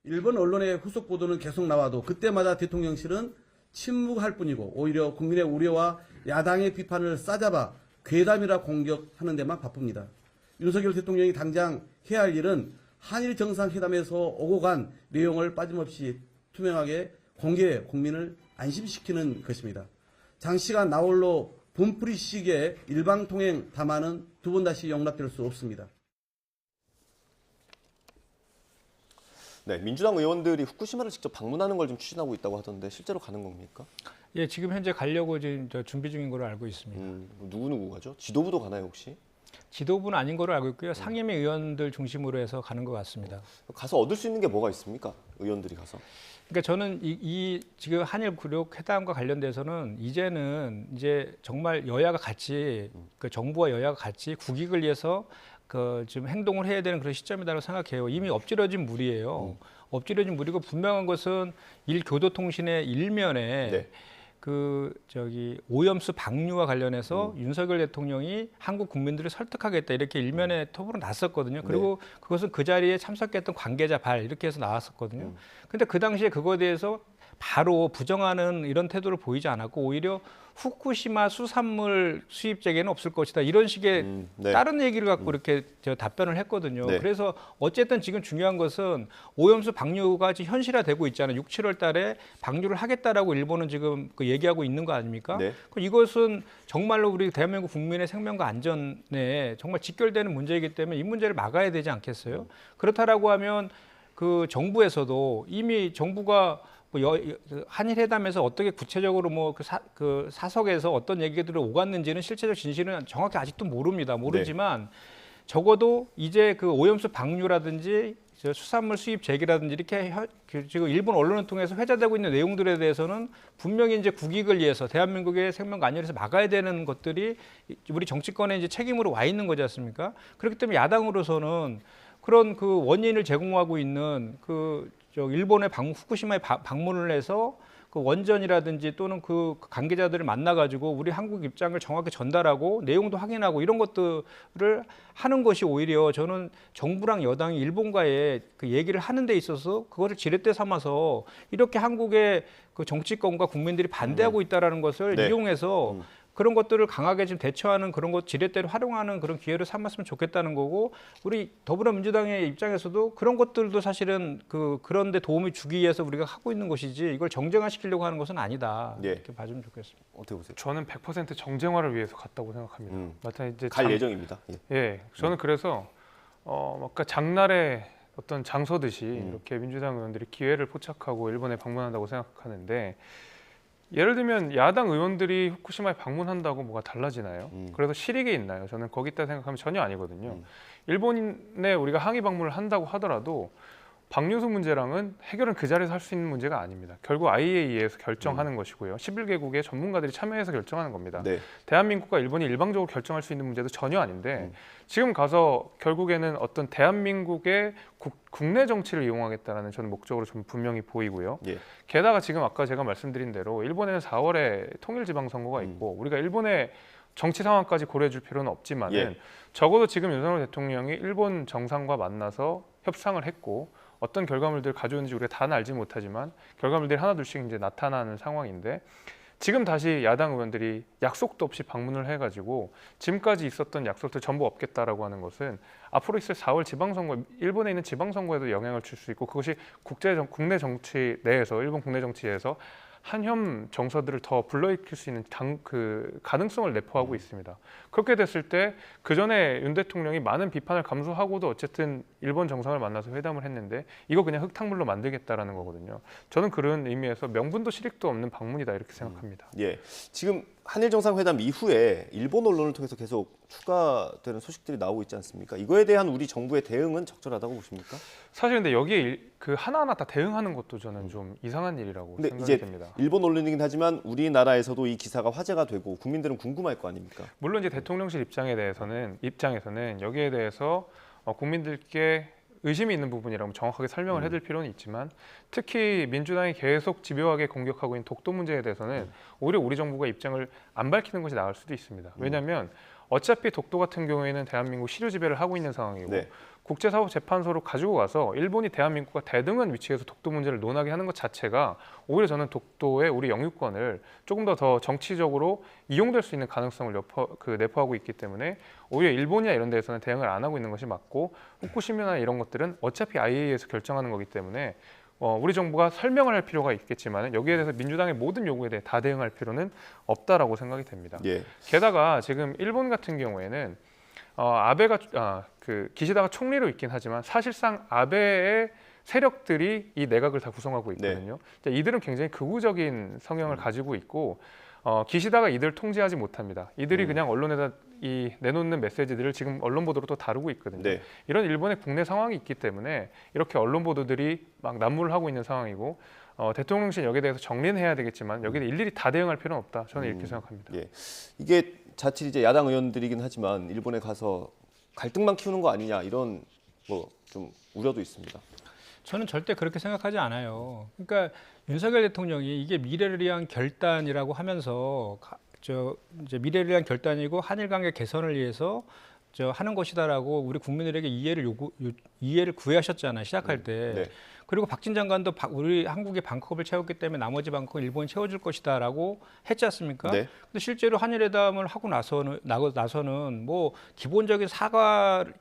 J: 일본 언론의 후속 보도는 계속 나와도 그때마다 대통령실은 침묵할 뿐이고 오히려 국민의 우려와 야당의 비판을 싸잡아 괴담이라 공격하는 데만 바쁩니다. 윤석열 대통령이 당장 해야 할 일은 한일 정상회담에서 오고 간 내용을 빠짐없이 투명하게 공개해 국민을 안심시키는 것입니다. 장시간 나홀로 분풀이식의 일방통행 담화는 두 번 다시 용납될 수 없습니다.
A: 네, 민주당 의원들이 후쿠시마를 직접 방문하는 걸 좀 추진하고 있다고 하던데 실제로 가는 겁니까?
N: 예, 지금 현재 가려고 지금 준비 중인 걸로 알고 있습니다.
A: 누구 가죠? 지도부도 가나요 혹시?
N: 지도부는 아닌 걸로 알고 있고요. 상임위 의원들 중심으로 해서 가는 것 같습니다.
A: 가서 얻을 수 있는 게 뭐가 있습니까? 의원들이 가서.
N: 그러니까 저는 이 지금 한일 구력 회담과 관련돼서는 이제는 이제 정말 여야가 같이 그 정부와 여야가 같이 국익을 위해서 그 지금 행동을 해야 되는 그런 시점이라고 생각해요. 이미 엎질러진 물이에요. 엎질러진 물이고 분명한 것은 일교도통신의 일면에
A: 네.
N: 그 저기 오염수 방류와 관련해서 윤석열 대통령이 한국 국민들을 설득하겠다 이렇게 일면에 톱으로 났었거든요. 그리고 그것은 그 자리에 참석했던 관계자 발 이렇게 해서 나왔었거든요. 근데 그 당시에 그거에 대해서 바로 부정하는 이런 태도를 보이지 않았고 오히려 후쿠시마 수산물 수입 재개는 없을 것이다 이런 식의 다른 얘기를 갖고 이렇게 답변을 했거든요. 그래서 어쨌든 지금 중요한 것은 오염수 방류가 지금 현실화되고 있잖아요. 6, 7월 달에 방류를 하겠다라고 일본은 지금 그 얘기하고 있는 거 아닙니까? 이것은 정말로 우리 대한민국 국민의 생명과 안전에 정말 직결되는 문제이기 때문에 이 문제를 막아야 되지 않겠어요? 그렇다라고 하면 그 정부에서도 이미 정부가 한일 회담에서 어떻게 구체적으로 그 사석에서 어떤 얘기들이 오갔는지는 실체적 진실은 정확히 아직도 모르지만 적어도 이제 그 오염수 방류라든지 수산물 수입 재개라든지 이렇게 지금 일본 언론을 통해서 회자되고 있는 내용들에 대해서는 분명히 이제 국익을 위해서 대한민국의 생명과 안전을 위해서 막아야 되는 것들이 우리 정치권의 이제 책임으로 와 있는 거지 않습니까? 그렇기 때문에 야당으로서는 그런 그 원인을 제공하고 있는 일본의 후쿠시마에 방문을 해서 그 원전이라든지 또는 그 관계자들을 만나가지고 우리 한국 입장을 정확히 전달하고 내용도 확인하고 이런 것들을 하는 것이 오히려 저는 정부랑 여당이 일본과의 그 얘기를 하는 데 있어서 그것을 지렛대 삼아서 이렇게 한국의 그 정치권과 국민들이 반대하고 있다라는 것을 이용해서 그런 것들을 강하게 지금 대처하는 그런 것 지렛대를 활용하는 그런 기회를 삼았으면 좋겠다는 거고 우리 더불어민주당의 입장에서도 그런 것들도 사실은 그런 데 도움이 주기 위해서 우리가 하고 있는 것이지 이걸 정쟁화시키려고 하는 것은 아니다. 이렇게 봐주면 좋겠습니다.
A: 어떻게 보세요?
M: 저는 100% 정쟁화를 위해서 갔다고 생각합니다. 이제
A: 갈 예정입니다.
M: 저는 그래서 아까 장날에 어떤 장소듯이 이렇게 민주당 의원들이 기회를 포착하고 일본에 방문한다고 생각하는데 예를 들면 야당 의원들이 후쿠시마에 방문한다고 뭐가 달라지나요? 그래서 실익이 있나요? 저는 거기 있다 생각하면 전혀 아니거든요. 일본에 우리가 항의 방문을 한다고 하더라도 방류수 문제랑은 해결은 그 자리에서 할 수 있는 문제가 아닙니다. 결국 IAEA에서 결정하는 것이고요. 11개국의 전문가들이 참여해서 결정하는 겁니다. 대한민국과 일본이 일방적으로 결정할 수 있는 문제도 전혀 아닌데 지금 가서 결국에는 어떤 대한민국의 국내 정치를 이용하겠다는 저는 목적으로 좀 분명히 보이고요. 게다가 지금 아까 제가 말씀드린 대로 일본에는 4월에 통일지방선거가 있고 우리가 일본의 정치 상황까지 고려해 줄 필요는 없지만은 적어도 지금 윤석열 대통령이 일본 정상과 만나서 협상을 했고 어떤 결과물들을 가져오는지 우리가 다 알지 못하지만 결과물들이 하나둘씩 이제 나타나는 상황인데 지금 다시 야당 의원들이 약속도 없이 방문을 해가지고 지금까지 있었던 약속들 전부 없겠다라고 하는 것은 앞으로 있을 4월 지방선거, 일본에 있는 지방선거에도 영향을 줄 수 있고 그것이 국내 정치 내에서 일본 국내 정치에서 한혐 정서들을 더 불러일으킬 수 있는 가능성을 내포하고 있습니다. 그렇게 됐을 때 그전에 윤 대통령이 많은 비판을 감수하고도 어쨌든 일본 정상을 만나서 회담을 했는데 이거 그냥 흙탕물로 만들겠다라는 거거든요. 저는 그런 의미에서 명분도 실익도 없는 방문이다 이렇게 생각합니다.
A: 지금 한일 정상회담 이후에 일본 언론을 통해서 계속 추가되는 소식들이 나오고 있지 않습니까? 이거에 대한 우리 정부의 대응은 적절하다고 보십니까?
M: 사실 근데 여기에 하나하나 다 대응하는 것도 저는 좀 이상한 일이라고 생각이 됩니다.
A: 일본 언론이긴 하지만 우리나라에서도 이 기사가 화제가 되고 국민들은 궁금할 거 아닙니까?
M: 물론 이제 대통령실 입장에서는 여기에 대해서 국민들께 의심이 있는 부분이라면 정확하게 설명을 해줄 필요는 있지만 특히 민주당이 계속 집요하게 공격하고 있는 독도 문제에 대해서는 오히려 우리 정부가 입장을 안 밝히는 것이 나을 수도 있습니다. 왜냐하면 어차피 독도 같은 경우에는 대한민국 시료 지배를 하고 있는 상황이고 국제사법재판소로 가지고 가서 일본이 대한민국과 대등한 위치에서 독도 문제를 논하게 하는 것 자체가 오히려 저는 독도의 우리 영유권을 조금 더 정치적으로 이용될 수 있는 가능성을 내포하고 있기 때문에 오히려 일본이나 이런 데에서는 대응을 안 하고 있는 것이 맞고 후쿠시마나 이런 것들은 어차피 IAEA에서 결정하는 거기 때문에 우리 정부가 설명을 할 필요가 있겠지만 여기에 대해서 민주당의 모든 요구에 대해 다 대응할 필요는 없다라고 생각이 됩니다.
A: 예.
M: 게다가 지금 일본 같은 경우에는 기시다가 총리로 있긴 하지만 사실상 아베의 세력들이 이 내각을 다 구성하고 있거든요. 네. 이들은 굉장히 극우적인 성향을 가지고 있고 기시다가 이들을 통제하지 못합니다. 이들이 그냥 언론에다 내놓는 메시지들을 지금 언론 보도로 또 다루고 있거든요. 네. 이런 일본의 국내 상황이 있기 때문에 이렇게 언론 보도들이 막 난무를 하고 있는 상황이고 대통령실 여기에 대해서 정리는 해야 되겠지만 여기에 일일이 다 대응할 필요는 없다. 저는 이렇게 생각합니다.
A: 예. 이게 자칫 이제 야당 의원들이긴 하지만 일본에 가서 갈등만 키우는 거 아니냐 이런 좀 우려도 있습니다.
N: 저는 절대 그렇게 생각하지 않아요. 그러니까 윤석열 대통령이 이게 미래를 위한 결단이라고 하면서 이제 미래를 위한 결단이고 한일 관계 개선을 위해서 하는 것이다라고 우리 국민들에게 이해를 구하셨잖아요. 시작할 때. 네. 그리고 박진 장관도 우리 한국이 반컵을 채웠기 때문에 나머지 반컵은 일본이 채워줄 것이다라고 했지 않습니까? 네. 근데 실제로 한일회담을 하고 나서는 뭐 기본적인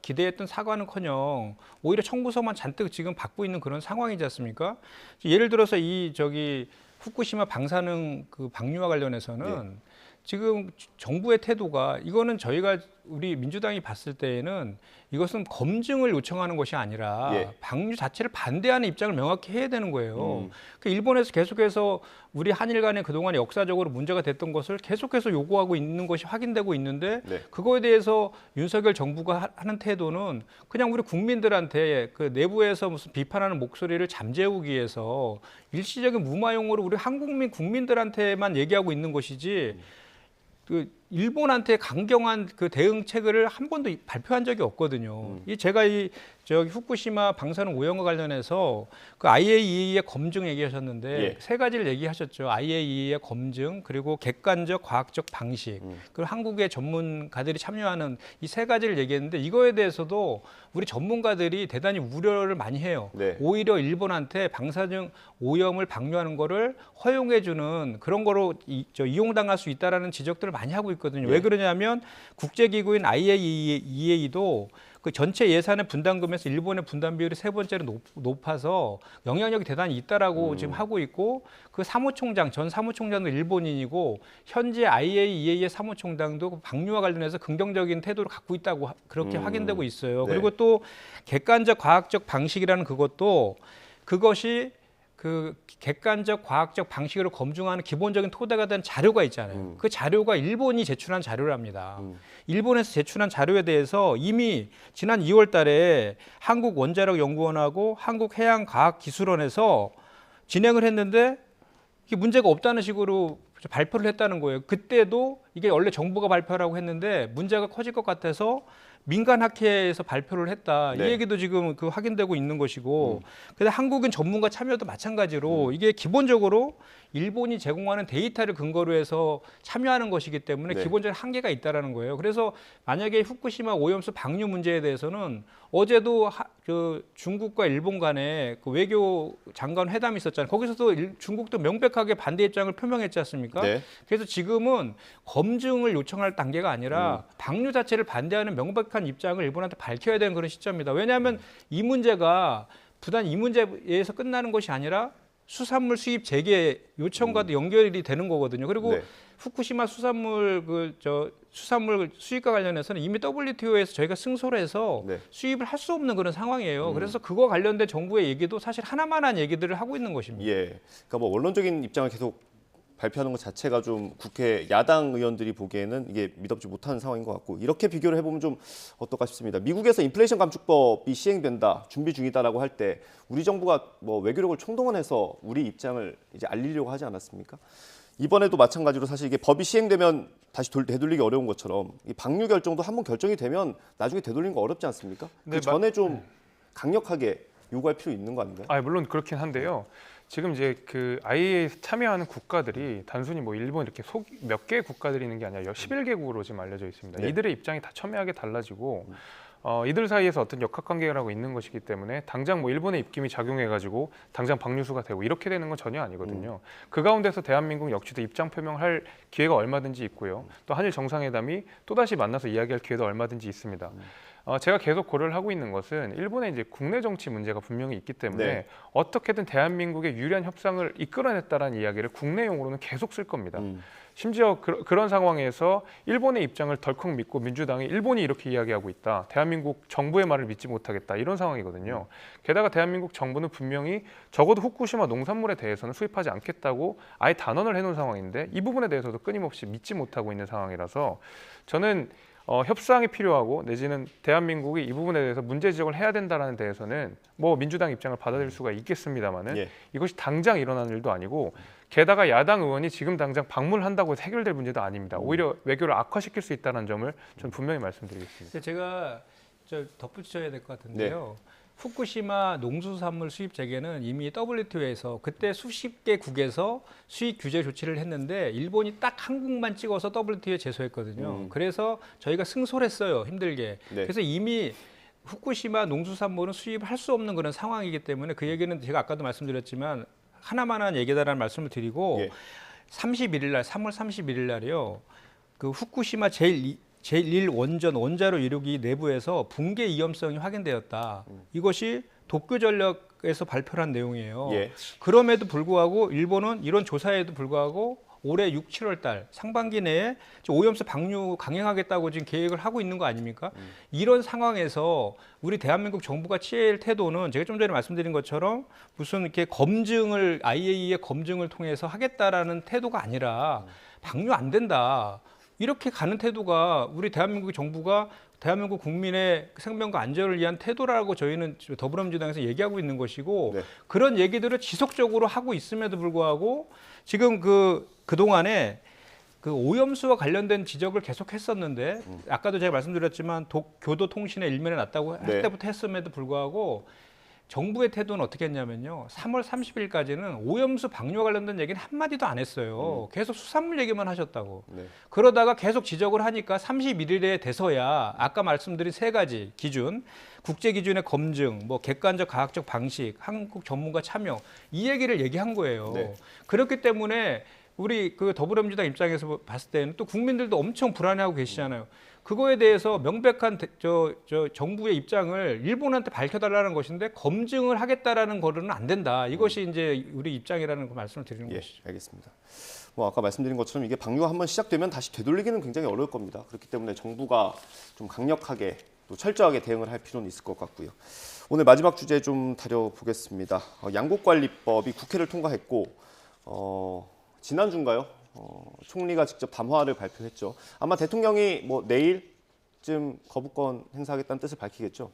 N: 기대했던 사과는커녕 오히려 청구서만 잔뜩 지금 받고 있는 그런 상황이지 않습니까? 예를 들어서 후쿠시마 방사능 방류와 관련해서는 네. 지금 정부의 태도가 이거는 저희가 우리 민주당이 봤을 때에는 이것은 검증을 요청하는 것이 아니라 방류 자체를 반대하는 입장을 명확히 해야 되는 거예요. 일본에서 계속해서 우리 한일 간에 그동안 역사적으로 문제가 됐던 것을 계속해서 요구하고 있는 것이 확인되고 있는데 그거에 대해서 윤석열 정부가 하는 태도는 그냥 우리 국민들한테 내부에서 무슨 비판하는 목소리를 잠재우기 위해서 일시적인 무마용으로 우리 한국민 국민들한테만 얘기하고 있는 것이지 일본한테 강경한 대응책을 한 번도 발표한 적이 없거든요. 제가 후쿠시마 방사능 오염과 관련해서 IAEA의 검증 얘기하셨는데 세 가지를 얘기하셨죠. IAEA의 검증, 그리고 객관적 과학적 방식, 그리고 한국의 전문가들이 참여하는 이 세 가지를 얘기했는데 이거에 대해서도 우리 전문가들이 대단히 우려를 많이 해요. 오히려 일본한테 방사능 오염을 방류하는 거를 허용해주는 그런 거로 이용당할 수 있다라는 지적들을 많이 하고 있거든요. 왜 그러냐면 국제기구인 IAEA도 전체 예산의 분담금에서 일본의 분담 비율이 세 번째로 높아서 영향력이 대단히 있다라고 지금 하고 있고 전 사무총장도 일본인이고 현재 IAEA의 사무총장도 방류와 관련해서 긍정적인 태도를 갖고 있다고 그렇게 확인되고 있어요. 그리고 또 객관적 과학적 방식이라는 그것이 객관적 과학적 방식으로 검증하는 기본적인 토대가 된 자료가 있잖아요. 그 자료가 일본이 제출한 자료랍니다. 일본에서 제출한 자료에 대해서 이미 지난 2월 달에 한국원자력연구원하고 한국해양과학기술원에서 진행을 했는데 이게 문제가 없다는 식으로 발표를 했다는 거예요. 그때도 이게 원래 정부가 발표라고 했는데 문제가 커질 것 같아서 민간학회에서 발표를 했다. 이 얘기도 지금 확인되고 있는 것이고 근데 한국인 전문가 참여도 마찬가지로 이게 기본적으로 일본이 제공하는 데이터를 근거로 해서 참여하는 것이기 때문에 기본적인 한계가 있다라는 거예요. 그래서 만약에 후쿠시마 오염수 방류 문제에 대해서는 어제도 중국과 일본 간에 외교 장관 회담이 있었잖아요. 거기서도 중국도 명백하게 반대 입장을 표명했지 않습니까? 그래서 지금은 검증을 요청할 단계가 아니라 방류 자체를 반대하는 명백한 입장을 일본한테 밝혀야 되는 그런 시점입니다. 왜냐하면 이 문제가 부단 이 문제에서 끝나는 것이 아니라 수산물 수입 재개 요청과도 연결이 되는 거거든요. 그리고 후쿠시마 수산물 수입과 관련해서는 이미 WTO에서 저희가 승소를 해서 수입을 할 수 없는 그런 상황이에요. 그래서 그거 관련된 정부의 얘기도 사실 하나만한 얘기들을 하고 있는 것입니다.
A: 그러니까 원론적인 입장을 계속 발표하는 것 자체가 좀 국회 야당 의원들이 보기에는 이게 믿업지 못하는 상황인 것 같고 이렇게 비교를 해보면 좀 어떨까 싶습니다. 미국에서 인플레이션 감축법이 시행된다, 준비 중이다라고 할 때 우리 정부가 외교력을 총동원해서 우리 입장을 이제 알리려고 하지 않았습니까? 이번에도 마찬가지로 사실 이게 법이 시행되면 다시 되돌리기 어려운 것처럼 이 방류 결정도 한번 결정이 되면 나중에 되돌리는 거 어렵지 않습니까? 그 전에 좀 강력하게 요구할 필요 있는 거 아닌가요?
M: 물론 그렇긴 한데요. 지금 이제 IAEA에 참여하는 국가들이 단순히 일본 이렇게 몇 개의 국가들이 있는 게 아니라 11개국으로 지금 알려져 있습니다. 이들의 입장이 다 첨예하게 달라지고 이들 사이에서 어떤 역학관계라고 있는 것이기 때문에 당장 뭐 일본의 입김이 작용해가지고 당장 방류수가 되고 이렇게 되는 건 전혀 아니거든요. 그 가운데서 대한민국 역시도 입장 표명할 기회가 얼마든지 있고요. 또 한일 정상회담이 또다시 만나서 이야기할 기회도 얼마든지 있습니다. 제가 계속 고려를 하고 있는 것은 일본의 이제 국내 정치 문제가 분명히 있기 때문에
A: 네.
M: 어떻게든 대한민국의 유리한 협상을 이끌어냈다라는 이야기를 국내용으로는 계속 쓸 겁니다. 심지어 그런 상황에서 일본의 입장을 덜컥 믿고 민주당이 일본이 이렇게 이야기하고 있다. 대한민국 정부의 말을 믿지 못하겠다. 이런 상황이거든요. 게다가 대한민국 정부는 분명히 적어도 후쿠시마 농산물에 대해서는 수입하지 않겠다고 아예 단언을 해놓은 상황인데 이 부분에 대해서도 끊임없이 믿지 못하고 있는 상황이라서 저는 협상이 필요하고 내지는 대한민국이 이 부분에 대해서 문제 지적을 해야 된다는 데에서는 뭐 민주당 입장을 받아들일 수가 있겠습니다만은
A: 예.
M: 이것이 당장 일어나는 일도 아니고 게다가 야당 의원이 지금 당장 방문한다고 해서 해결될 문제도 아닙니다. 오히려 외교를 악화시킬 수 있다는 점을 저는 분명히 말씀드리겠습니다.
N: 제가 덧붙여야 될 것 같은데요. 후쿠시마 농수산물 수입 재개는 이미 WTO에서 그때 수십 개국에서 수입 규제 조치를 했는데 일본이 딱 한국만 찍어서 WTO에 제소했거든요. 그래서 저희가 승소했어요. 힘들게.
A: 네.
N: 그래서 이미 후쿠시마 농수산물은 수입할 수 없는 그런 상황이기 때문에 그 얘기는 제가 아까도 말씀드렸지만 하나만한 얘기다라는 말씀을 드리고
A: 예.
N: 31일 날 3월 31일 날이요. 그 후쿠시마 제1 원전 원자로 이륙이 내부에서 붕괴 위험성이 확인되었다. 이것이 도쿄전력에서 발표한 내용이에요.
A: 예.
N: 그럼에도 불구하고 일본은 이런 조사에도 불구하고 올해 6, 7월 달 상반기 내에 오염수 방류 강행하겠다고 지금 계획을 하고 있는 거 아닙니까? 이런 상황에서 우리 대한민국 정부가 취할 태도는 제가 좀 전에 말씀드린 것처럼 무슨 이렇게 검증을 IAEA의 검증을 통해서 하겠다라는 태도가 아니라 방류 안 된다. 이렇게 가는 태도가 우리 대한민국 정부가 대한민국 국민의 생명과 안전을 위한 태도라고 저희는 더불어민주당에서 얘기하고 있는 것이고
A: 네.
N: 그런 얘기들을 지속적으로 하고 있음에도 불구하고 지금 그동안에 그 오염수와 관련된 지적을 계속 했었는데 아까도 제가 말씀드렸지만 교도통신의 일면에 났다고 할
A: 네.
N: 때부터 했음에도 불구하고 정부의 태도는 어떻게 했냐면요. 3월 30일까지는 오염수 방류와 관련된 얘기는 한마디도 안 했어요. 계속 수산물 얘기만 하셨다고.
A: 네.
N: 그러다가 계속 지적을 하니까 31일에 돼서야 아까 말씀드린 세 가지 기준, 국제 기준의 검증, 뭐 객관적 과학적 방식, 한국 전문가 참여 이 얘기를 얘기한 거예요.
A: 네.
N: 그렇기 때문에 우리 그 더불어민주당 입장에서 봤을 때는 또 국민들도 엄청 불안해하고 계시잖아요. 그거에 대해서 명백한 정부의 입장을 일본한테 밝혀달라는 것인데 검증을 하겠다라는 거는 안 된다. 이것이 이제 우리 입장이라는 그 말씀을 드리는 것이죠.
A: 알겠습니다. 뭐 아까 말씀드린 것처럼 이게 방류가 한번 시작되면 다시 되돌리기는 굉장히 어려울 겁니다. 그렇기 때문에 정부가 좀 강력하게 또 철저하게 대응을 할 필요는 있을 것 같고요. 오늘 마지막 주제 좀 다뤄보겠습니다. 양국관리법이 국회를 통과했고 지난주인가요? 총리가 직접 담화를 발표했죠. 아마 대통령이 뭐 내일쯤 거부권 행사하겠다는 뜻을 밝히겠죠.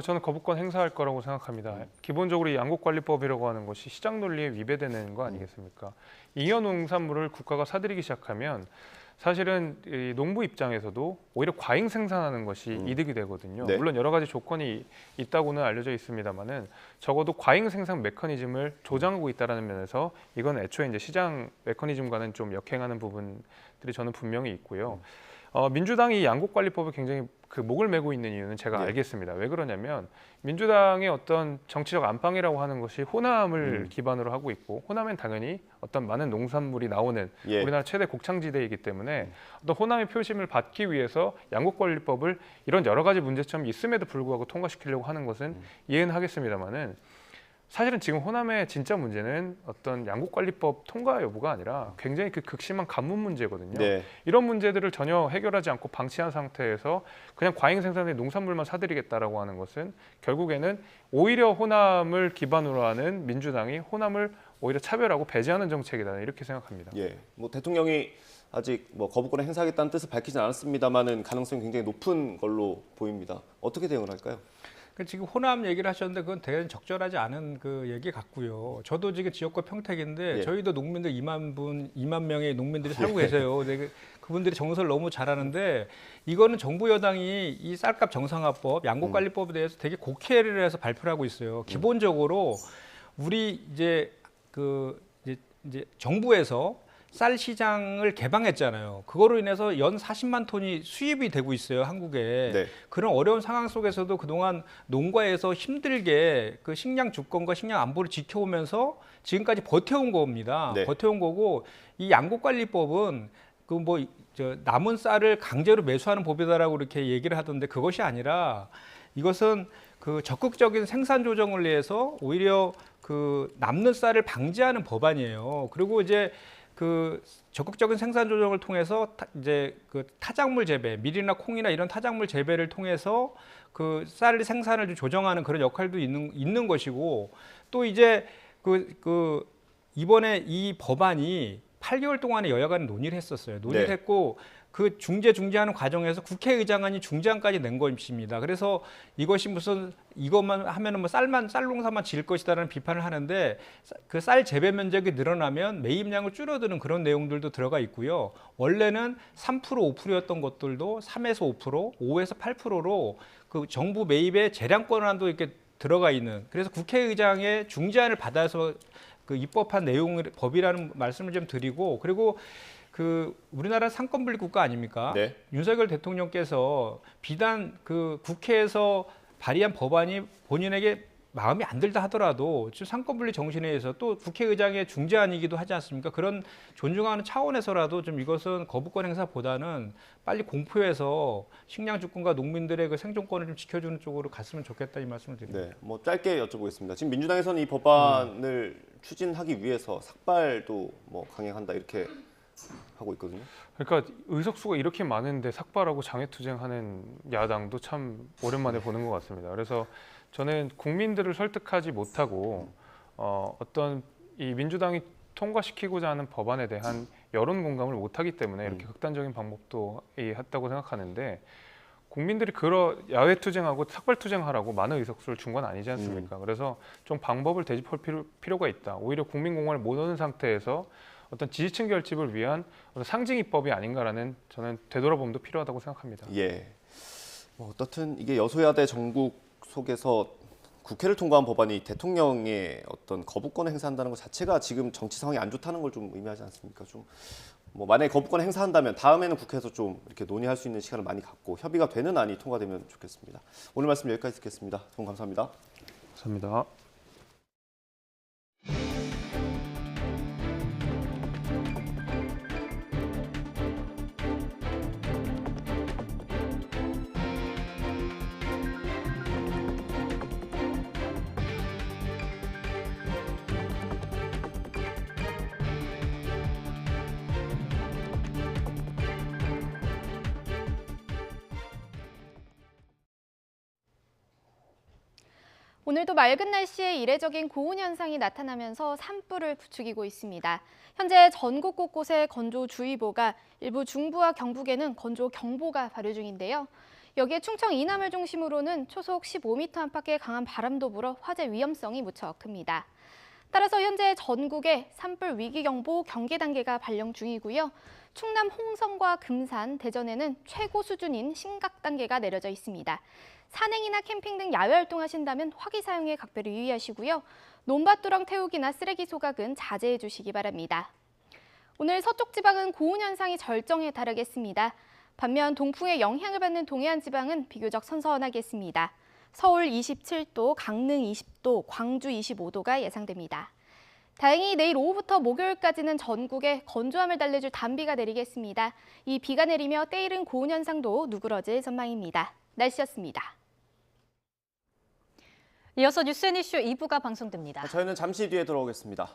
M: 저는 거부권 행사할 거라고 생각합니다. 기본적으로 이 양국관리법이라고 하는 것이 시장 논리에 위배되는 거 아니겠습니까? 잉여 농산물을 국가가 사들이기 시작하면 사실은 이 농부 입장에서도 오히려 과잉 생산하는 것이 이득이 되거든요.
A: 네.
M: 물론 여러 가지 조건이 있다고는 알려져 있습니다만은 적어도 과잉 생산 메커니즘을 조장하고 있다는 면에서 이건 애초에 이제 시장 메커니즘과는 좀 역행하는 부분들이 저는 분명히 있고요. 민주당이 이 양국관리법을 굉장히 그 목을 메고 있는 이유는 제가 알겠습니다. 왜 그러냐면 민주당의 어떤 정치적 안방이라고 하는 것이 호남을 기반으로 하고 있고 호남엔 당연히 어떤 많은 농산물이 나오는 우리나라 최대 곡창지대이기 때문에 어떤 호남의 표심을 받기 위해서 양국관리법을 이런 여러 가지 문제점이 있음에도 불구하고 통과시키려고 하는 것은 이해는 하겠습니다만은 사실은 지금 호남의 진짜 문제는 어떤 양국관리법 통과 여부가 아니라 굉장히 그 극심한 간문 문제거든요.
A: 네.
M: 이런 문제들을 전혀 해결하지 않고 방치한 상태에서 그냥 과잉 생산의 농산물만 사들이겠다라고 하는 것은 결국에는 오히려 호남을 기반으로 하는 민주당이 호남을 오히려 차별하고 배제하는 정책이다 이렇게 생각합니다.
A: 예, 뭐 대통령이 아직 뭐 거부권을 행사하겠다는 뜻을 밝히진 않았습니다만은 가능성이 굉장히 높은 걸로 보입니다. 어떻게 대응을 할까요?
N: 지금 호남 얘기를 하셨는데 그건 대단히 적절하지 않은 그 얘기 같고요. 저도 지금 지역구 평택인데 저희도 농민들 2만 명의 농민들이 살고 계세요. 그분들이 정서를 너무 잘하는데 이거는 정부 여당이 이 쌀값 정상화법, 양국관리법에 대해서 되게 곡해를 해서 발표를 하고 있어요. 기본적으로 우리 이제 정부에서 쌀 시장을 개방했잖아요. 그거로 인해서 연 40만 톤이 수입이 되고 있어요, 한국에.
A: 네.
N: 그런 어려운 상황 속에서도 그동안 농가에서 힘들게 그 식량 주권과 식량 안보를 지켜오면서 지금까지 버텨온 겁니다.
A: 네.
N: 버텨온 거고, 이 양곡관리법은 그 뭐 남은 쌀을 강제로 매수하는 법이다라고 이렇게 얘기를 하던데, 그것이 아니라 이것은 그 적극적인 생산 조정을 위해서 오히려 그 남는 쌀을 방지하는 법안이에요. 그리고 이제 그 적극적인 생산 조정을 통해서 이제 그 타작물 재배, 밀이나 콩이나 이런 타작물 재배를 통해서 그 쌀 생산을 좀 조정하는 그런 역할도 있는 것이고, 또 이제 이번에 이 법안이 8개월 동안에 여야간 논의를 했었어요. 논의를
A: 네.
N: 했고, 그 중재하는 과정에서 국회의장안이 중재안까지 낸 것입니다. 그래서 이것이 무슨 이것만 하면은 뭐 쌀 농사만 지을 것이다라는 비판을 하는데, 그 쌀 재배 면적이 늘어나면 매입량을 줄어드는 그런 내용들도 들어가 있고요. 원래는 3% 5%였던 것들도 3에서 5%, 5에서 8%로 그 정부 매입의 재량 권한도 이렇게 들어가 있는, 그래서 국회의장의 중재안을 받아서 그 입법한 법이라는 말씀을 좀 드리고, 그리고 그 우리나라 상권분리 국가 아닙니까?
A: 네.
N: 윤석열 대통령께서 비단 그 국회에서 발의한 법안이 본인에게 마음에 안 들다 하더라도 상권분리 정신에 의해서 또 국회의장의 중재안이기도 하지 않습니까? 그런 존중하는 차원에서라도 좀 이것은 거부권 행사보다는 빨리 공포해서 식량 주권과 농민들의 그 생존권을 좀 지켜주는 쪽으로 갔으면 좋겠다, 이 말씀을 드립니다.
A: 네, 뭐 짧게 여쭤보겠습니다. 지금 민주당에서는 이 법안을 추진하기 위해서 삭발도 뭐 강행한다 이렇게 하고 있거든요.
M: 그러니까 의석수가 이렇게 많은데 삭발하고 장애투쟁하는 야당도 참 오랜만에 보는 것 같습니다. 그래서 저는 국민들을 설득하지 못하고 어떤 이 민주당이 통과시키고자 하는 법안에 대한 여론 공감을 못하기 때문에 이렇게 극단적인 방법도 했다고 생각하는데, 국민들이 야외 투쟁하고 삭발 투쟁하라고 많은 의석수를 준 건 아니지 않습니까? 그래서 좀 방법을 되짚을 필요가 있다. 오히려 국민 공감을 못 얻은 상태에서 어떤 지지층 결집을 위한 어떤 상징 입법이 아닌가라는, 저는 되돌아봄도 필요하다고 생각합니다.
A: 예. 뭐 어떻든 이게 여소야대 정국 속에서 국회를 통과한 법안이 대통령의 어떤 거부권을 행사한다는 것 자체가 지금 정치 상황이 안 좋다는 걸 좀 의미하지 않습니까? 좀 뭐 만약에 거부권 행사한다면 다음에는 국회에서 좀 이렇게 논의할 수 있는 시간을 많이 갖고 협의가 되는 안이 통과되면 좋겠습니다. 오늘 말씀 여기까지 듣겠습니다. 두 분 감사합니다.
M: 감사합니다.
O: 오늘도 맑은 날씨에 이례적인 고온 현상이 나타나면서 산불을 부추기고 있습니다. 현재 전국 곳곳에 건조주의보가, 일부 중부와 경북에는 건조경보가 발효 중인데요. 여기에 충청 이남을 중심으로는 초속 15m 안팎의 강한 바람도 불어 화재 위험성이 무척 큽니다. 따라서 현재 전국에 산불 위기경보 경계 단계가 발령 중이고요. 충남 홍성과 금산, 대전에는 최고 수준인 심각 단계가 내려져 있습니다. 산행이나 캠핑 등 야외 활동하신다면 화기 사용에 각별히 유의하시고요. 논밭두렁 태우기나 쓰레기 소각은 자제해 주시기 바랍니다. 오늘 서쪽 지방은 고온 현상이 절정에 달하겠습니다. 반면 동풍의 영향을 받는 동해안 지방은 비교적 선선하겠습니다. 서울 27도, 강릉 20도, 광주 25도가 예상됩니다. 다행히 내일 오후부터 목요일까지는 전국에 건조함을 달래줄 단비가 내리겠습니다. 이 비가 내리며 때이른 고온 현상도 누그러질 전망입니다. 날씨였습니다.
B: 이어서 뉴스앤이슈 2부가 방송됩니다.
A: 저희는 잠시 뒤에 돌아오겠습니다.